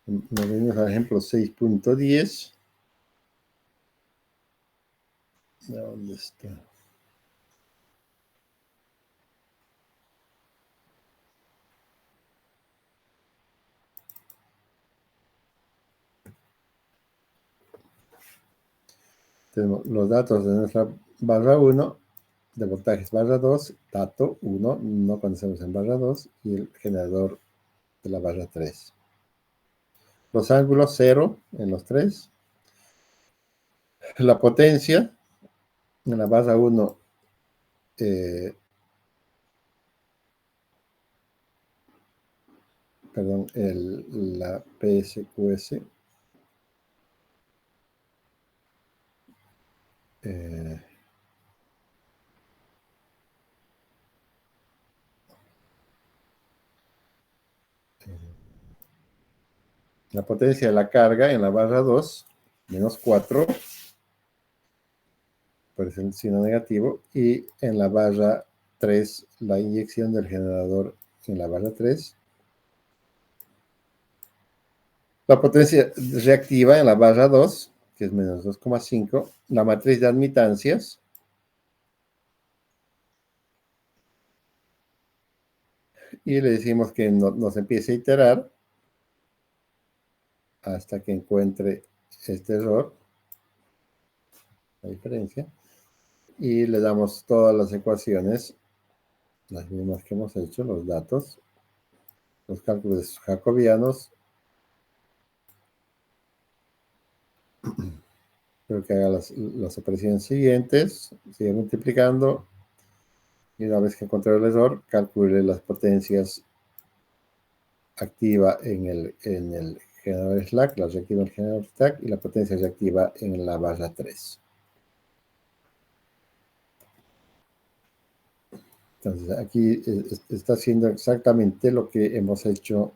A: Nos venimos al ejemplo 6.10. ¿Dónde está? Tenemos los datos de nuestra barra 1, de voltajes barra 2, dato 1, no conocemos en barra 2, y el generador de la barra 3. Los ángulos 0 en los 3. La potencia en la barra 1, perdón, la PSQS, la potencia de la carga en la barra 2, menos 4, por el signo negativo, y en la barra 3, la inyección del generador en la barra 3. La potencia reactiva en la barra 2, que es menos 2,5, la matriz de admitancias, y le decimos que nos empiece a iterar hasta que encuentre este error, la diferencia, y le damos todas las ecuaciones, las mismas que hemos hecho, los datos, los cálculos jacobianos. Creo que haga las operaciones siguientes, sigue multiplicando, y una vez que encontré el error, calcule las potencias activa en el generador slack, la reactiva en el generador stack, y la potencia reactiva en la barra 3. Entonces, aquí está haciendo exactamente lo que hemos hecho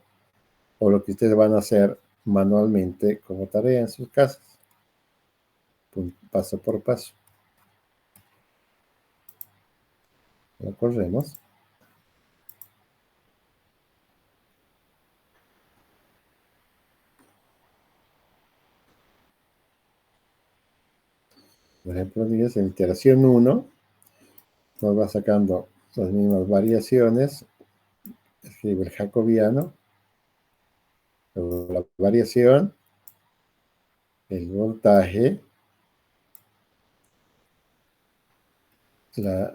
A: o lo que ustedes van a hacer manualmente como tarea en sus casas, paso por paso. Lo corremos. Por ejemplo, en iteración 1, nos va sacando las mismas variaciones. Escribe el jacobiano, luego la variación, el voltaje, la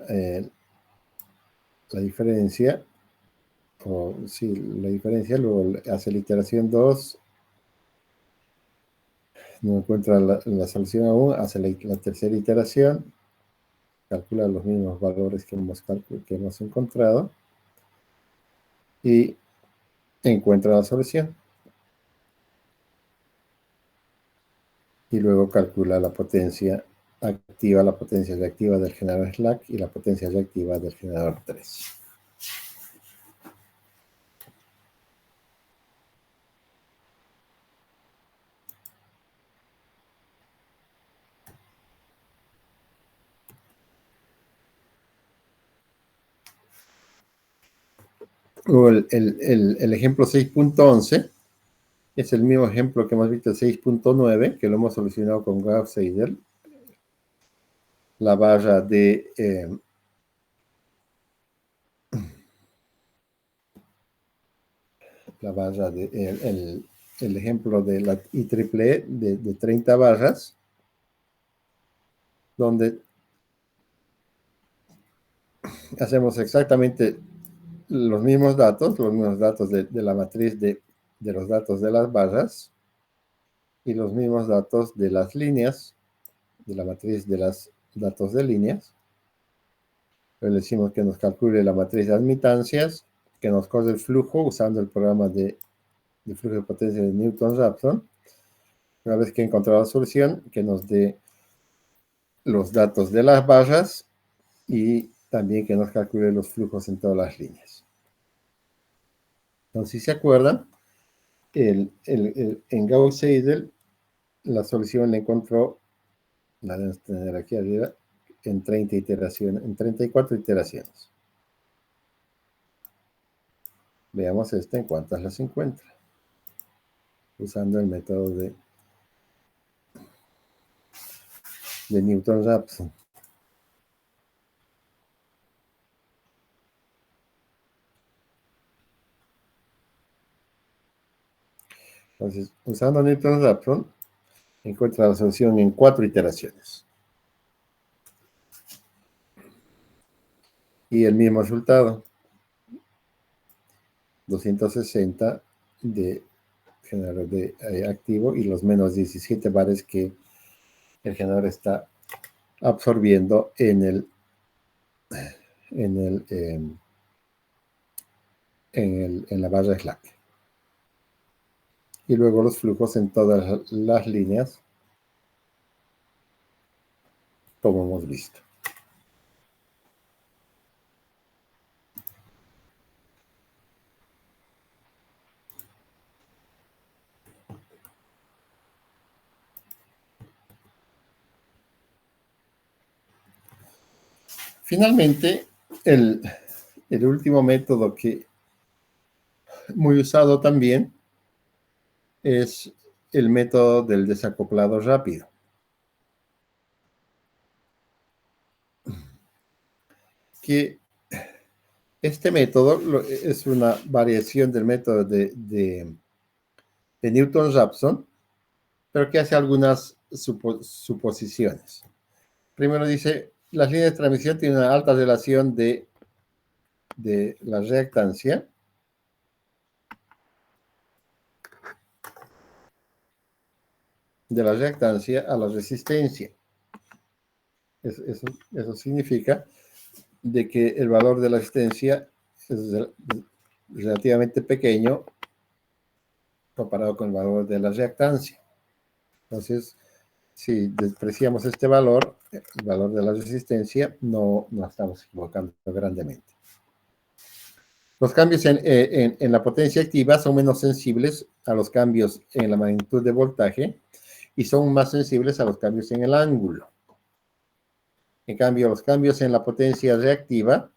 A: diferencia, o sí, la diferencia, luego hace la iteración 2, no encuentra la solución aún, hace la tercera iteración, calcula los mismos valores que hemos encontrado y encuentra la solución. Y luego calcula la potencia activa, la potencia reactiva del generador slack y la potencia reactiva del generador 3. O el ejemplo 6.11 es el mismo ejemplo que hemos visto, el 6.9, que lo hemos solucionado con Gauss-Seidel. La barra de el ejemplo de la IEEE de 30 barras, donde hacemos exactamente los mismos datos de la matriz de los datos de las barras y los mismos datos de las líneas, de la matriz de los datos de líneas. Le decimos que nos calcule la matriz de admitancias, que nos corre el flujo usando el programa de flujo de potencia de Newton-Raphson. Una vez que he encontrado la solución, que nos dé los datos de las barras y también que nos calcule los flujos en todas las líneas. Entonces, si se acuerdan, en Gauss-Seidel la solución la encontró, la debemos tener aquí arriba, en 30 iteraciones, en 34 iteraciones. Veamos esta en cuántas las encuentra, usando el método de Newton-Raphson. Entonces, usando Newton-Raphson, encuentra la solución en 4 iteraciones. Y el mismo resultado, 260 de generador de activo y los menos 17 bares que el generador está absorbiendo en la barra slack. Y luego los flujos en todas las líneas, como hemos visto. Finalmente, el último método que muy usado también es el método del desacoplado rápido. Que este método es una variación del método de Newton-Raphson, pero que hace algunas suposiciones. Primero dice, las líneas de transmisión tienen una alta relación de la reactancia a la resistencia. Eso significa de que el valor de la resistencia es relativamente pequeño comparado con el valor de la reactancia. Entonces, si despreciamos este valor, el valor de la resistencia, no estamos equivocando grandemente. Los cambios en la potencia activa son menos sensibles a los cambios en la magnitud de voltaje y son más sensibles a los cambios en el ángulo. En cambio, los cambios en la potencia reactiva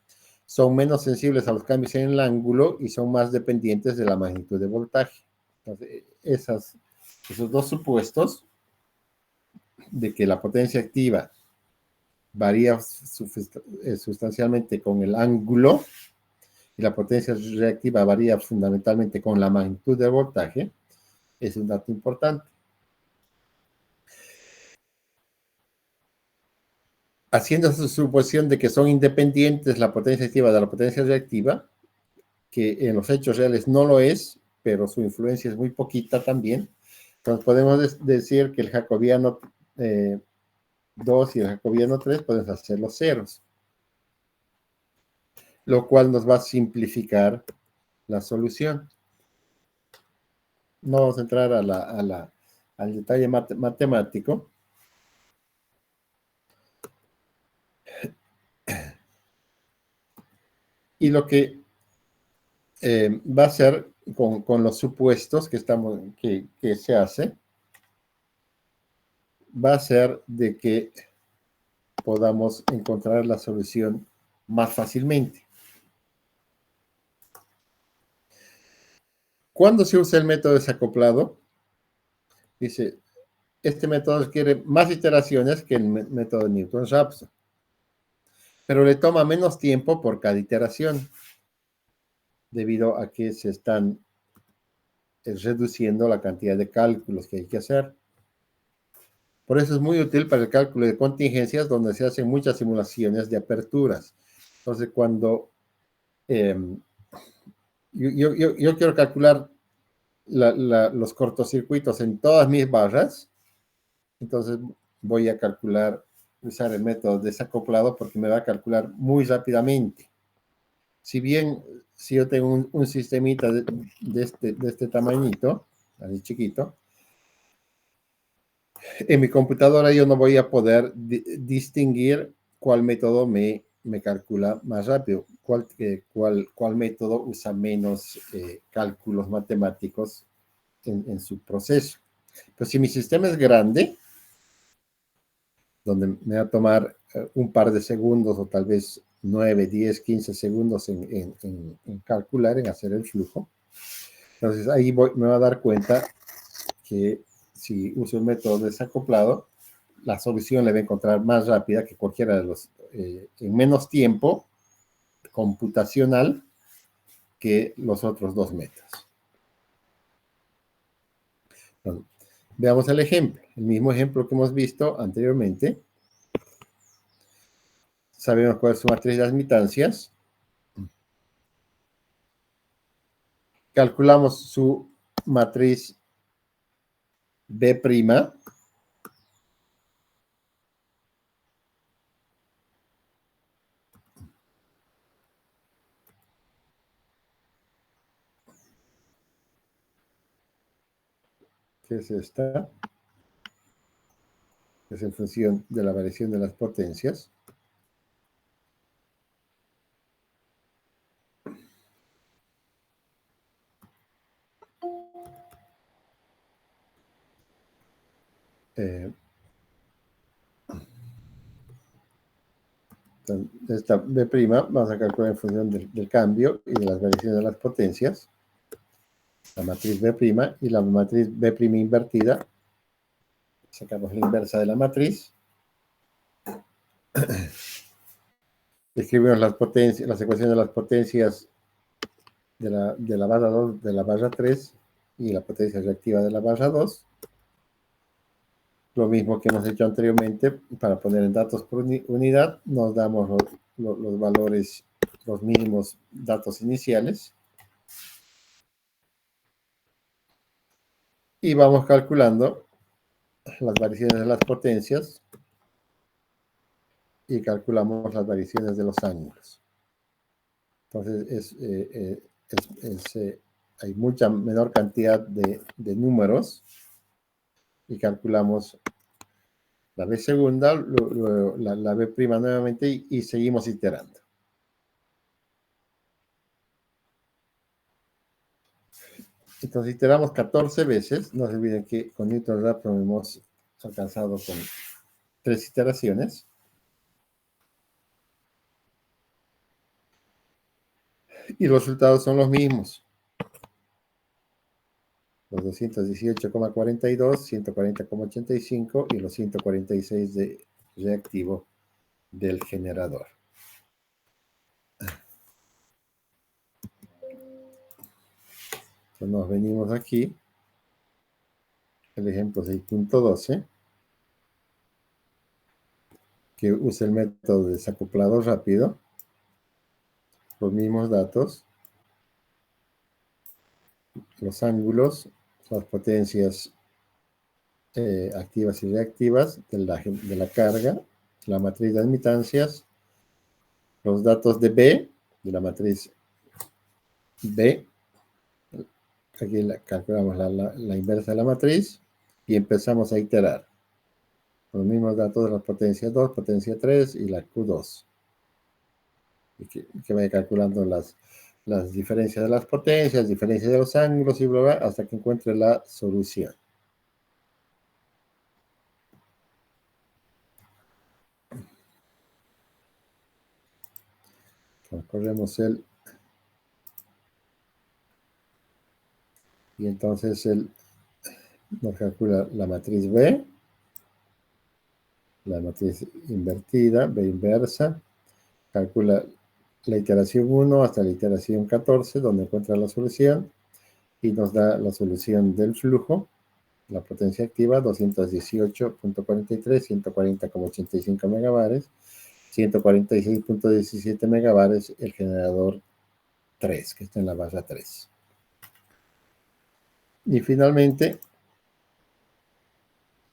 A: son menos sensibles a los cambios en el ángulo y son más dependientes de la magnitud de voltaje. Entonces, esos dos supuestos de que la potencia activa varía sustancialmente con el ángulo y la potencia reactiva varía fundamentalmente con la magnitud del voltaje, es un dato importante. Haciendo esa suposición de que son independientes la potencia activa de la potencia reactiva, que en los hechos reales no lo es, pero su influencia es muy poquita también, entonces podemos decir que el jacobiano 2 y el jacobiano 3 pueden hacer los ceros, lo cual nos va a simplificar la solución. No vamos a entrar al detalle matemático. Y lo que va a ser con los supuestos que se hace, va a ser de que podamos encontrar la solución más fácilmente. ¿Cuándo se usa el método desacoplado? Dice, este método requiere más iteraciones que el método de Newton-Raphson, pero le toma menos tiempo por cada iteración, debido a que se están reduciendo la cantidad de cálculos que hay que hacer. Por eso es muy útil para el cálculo de contingencias, donde se hacen muchas simulaciones de aperturas. Entonces, cuando yo quiero calcular los cortocircuitos en todas mis barras, entonces voy a usar el método desacoplado porque me va a calcular muy rápidamente. Si bien, si yo tengo un sistemita de este tamañito, así chiquito, en mi computadora yo no voy a poder distinguir cuál método me calcula más rápido, cuál método usa menos cálculos matemáticos en su proceso. Pero si mi sistema es grande, donde me va a tomar un par de segundos o tal vez 9, 10, 15 segundos en calcular, en hacer el flujo, entonces ahí me va a dar cuenta que si uso el método desacoplado, la solución le va a encontrar más rápida que cualquiera de los, en menos tiempo computacional que los otros dos métodos. Bueno, veamos el ejemplo, el mismo ejemplo que hemos visto anteriormente. Sabemos cuál es su matriz de admitancias. Calculamos su matriz B'. Que es esta, es en función de la variación de las potencias. Esta B' vamos a calcular en función del cambio y de las variaciones de las potencias. La matriz B' y la matriz B' invertida. Sacamos la inversa de la matriz. Escribimos las potencias, las ecuaciones de las potencias de la barra 2, de la barra 3 y la potencia reactiva de la barra 2. Lo mismo que hemos hecho anteriormente, para poner en datos por unidad, nos damos los valores, los mínimos datos iniciales. Y vamos calculando las variaciones de las potencias y calculamos las variaciones de los ángulos. Entonces, hay mucha menor cantidad de números y calculamos la B segunda, la B' nuevamente y seguimos iterando. Entonces iteramos 14 veces. No se olviden que con Newton Raphson hemos alcanzado con 3 iteraciones. Y los resultados son los mismos. Los 218,42, 140,85 y los 146 de reactivo del generador. Entonces nos venimos aquí, el ejemplo 6.12, que usa el método de desacoplado rápido, los mismos datos, los ángulos, las potencias activas y reactivas de la carga, la matriz de admitancias, los datos de B, de la matriz B. Aquí calculamos la inversa de la matriz y empezamos a iterar. Los mismos datos de las potencias 2, potencia 3 y la Q2. Y que vaya calculando las diferencias de las potencias, diferencias de los ángulos y bla, bla, hasta que encuentre la solución. Entonces, corremos y entonces nos calcula la matriz B, la matriz invertida, B inversa, calcula la iteración 1 hasta la iteración 14, donde encuentra la solución, y nos da la solución del flujo, la potencia activa, 218.43, 140,85 megabares, 146.17 megavatios el generador 3, que está en la barra 3. Y finalmente,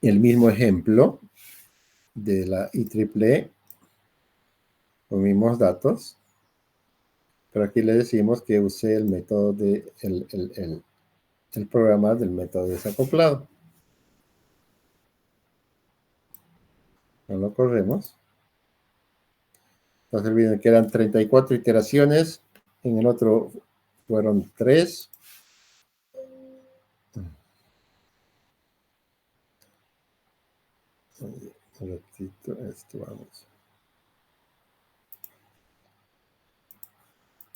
A: el mismo ejemplo de la IEEE, los mismos datos, pero aquí le decimos que use el método de el programa del método desacoplado. No lo corremos. No se olviden que eran 34 iteraciones, en el otro fueron 3. Un ratito, esto vamos.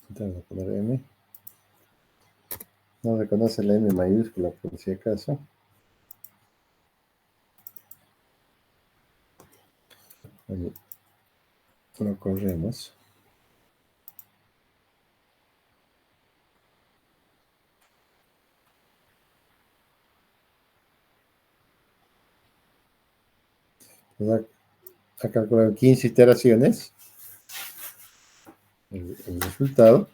A: Vamos a poner M. No reconoce la M mayúscula por si acaso. Ahí lo corremos. A calcular 15 iteraciones el resultado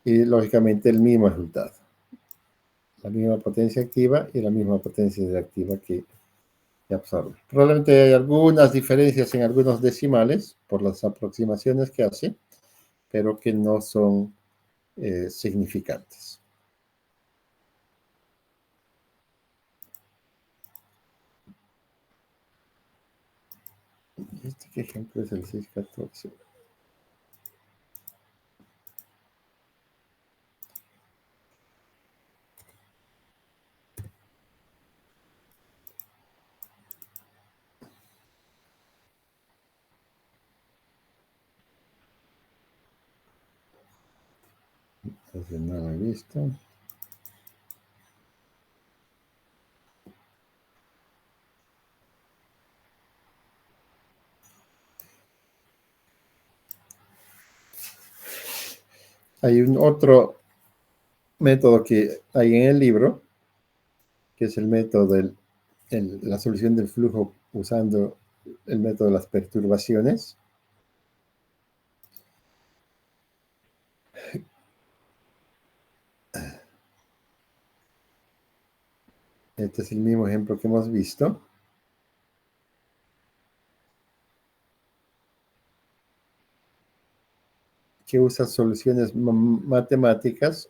A: y lógicamente el mismo resultado. La misma potencia activa y la misma potencia reactiva que absorbe. Probablemente hay algunas diferencias en algunos decimales por las aproximaciones que hace, pero que no son significantes. ¿Qué ejemplo es el 614? Entonces no lo he visto. Hay un otro método que hay en el libro, que es el método de la solución del flujo usando el método de las perturbaciones. Este es el mismo ejemplo que hemos visto. Que usa soluciones matemáticas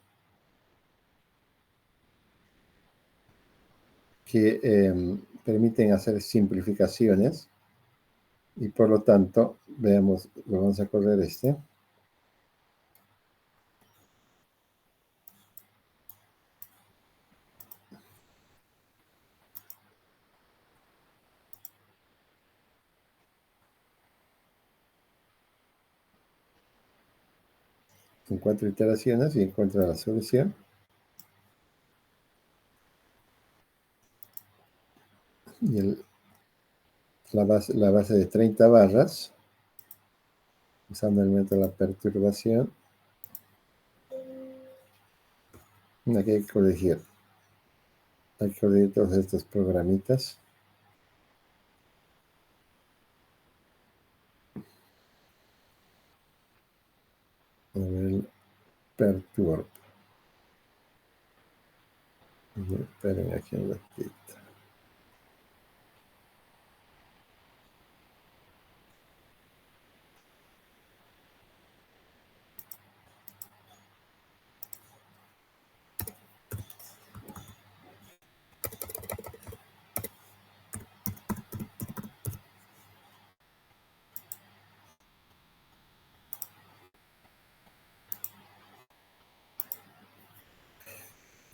A: que permiten hacer simplificaciones y por lo tanto, veamos, vamos a correr este. En 4 iteraciones y encuentra la solución. Y la base de 30 barras, usando el método de la perturbación. Aquí hay que corregir. Hay que corregir todos estos programitas. A ver el perturb. Esperen aquí un ratito.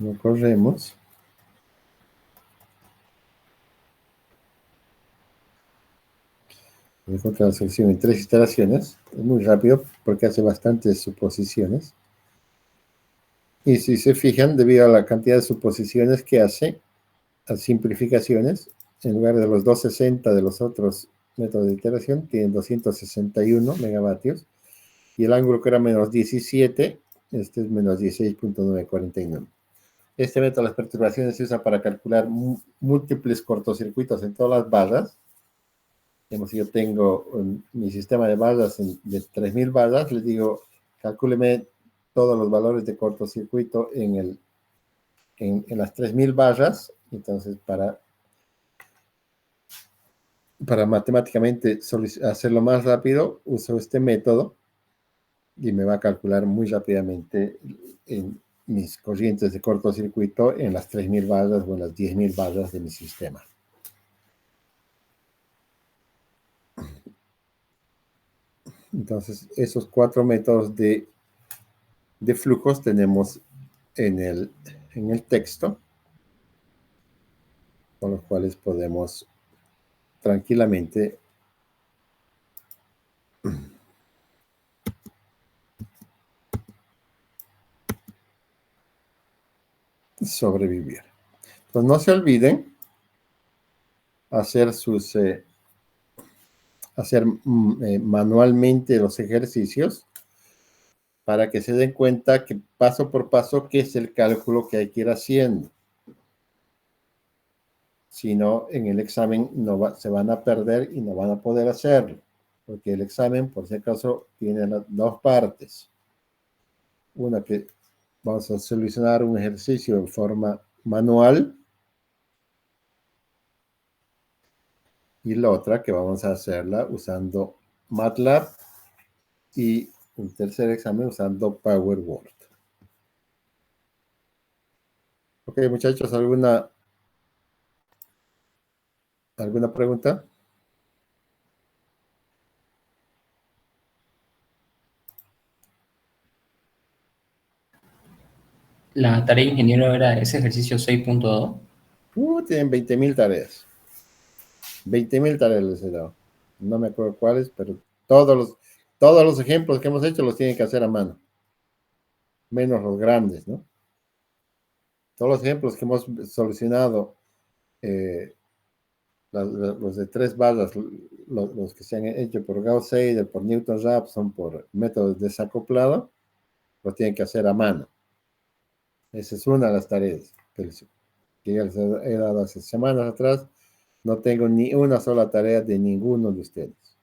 A: Lo corremos. Encuentra la solución en 3 iteraciones. Es muy rápido porque hace bastantes suposiciones. Y si se fijan, debido a la cantidad de suposiciones que hace, las simplificaciones, en lugar de los 260 de los otros métodos de iteración, tienen 261 megavatios. Y el ángulo que era menos 17, este es menos 16.949. Este método de las perturbaciones se usa para calcular múltiples cortocircuitos en todas las barras. Digamos, si yo tengo mi sistema de barras de 3000 barras, les digo, calcúleme todos los valores de cortocircuito en las 3000 barras. Entonces, para matemáticamente hacerlo más rápido, uso este método y me va a calcular muy rápidamente en mis corrientes de cortocircuito en las 3000 barras o en las 10.000 barras de mi sistema. Entonces, esos 4 métodos de flujos tenemos en el texto, con los cuales podemos tranquilamente sobrevivir. Entonces, no se olviden hacer manualmente los ejercicios para que se den cuenta que paso por paso qué es el cálculo que hay que ir haciendo. Si no, en el examen se van a perder y no van a poder hacerlo, porque el examen, por si acaso, tiene dos partes. Una que vamos a solucionar un ejercicio en forma manual y la otra que vamos a hacerla usando MATLAB y un tercer examen usando PowerWord. Ok, muchachos, ¿alguna pregunta?
B: La tarea de ingeniero era ese ejercicio 6.2.
A: Tienen 20.000 tareas. 20.000 tareas les he dado. No me acuerdo cuáles, pero todos los ejemplos que hemos hecho los tienen que hacer a mano. Menos los grandes, ¿no? Todos los ejemplos que hemos solucionado, eh, los de 3 barras, los que se han hecho por Gauss-Seidel, por Newton-Raphson, son por métodos desacoplado, los tienen que hacer a mano. Esa es una de las tareas que ya les he dado hace semanas atrás. No tengo ni una sola tarea de ninguno de ustedes.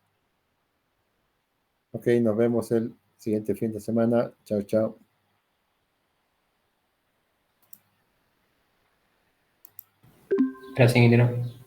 A: Ok, nos vemos el siguiente fin de semana. Chao, chao.
B: Gracias, ingeniero.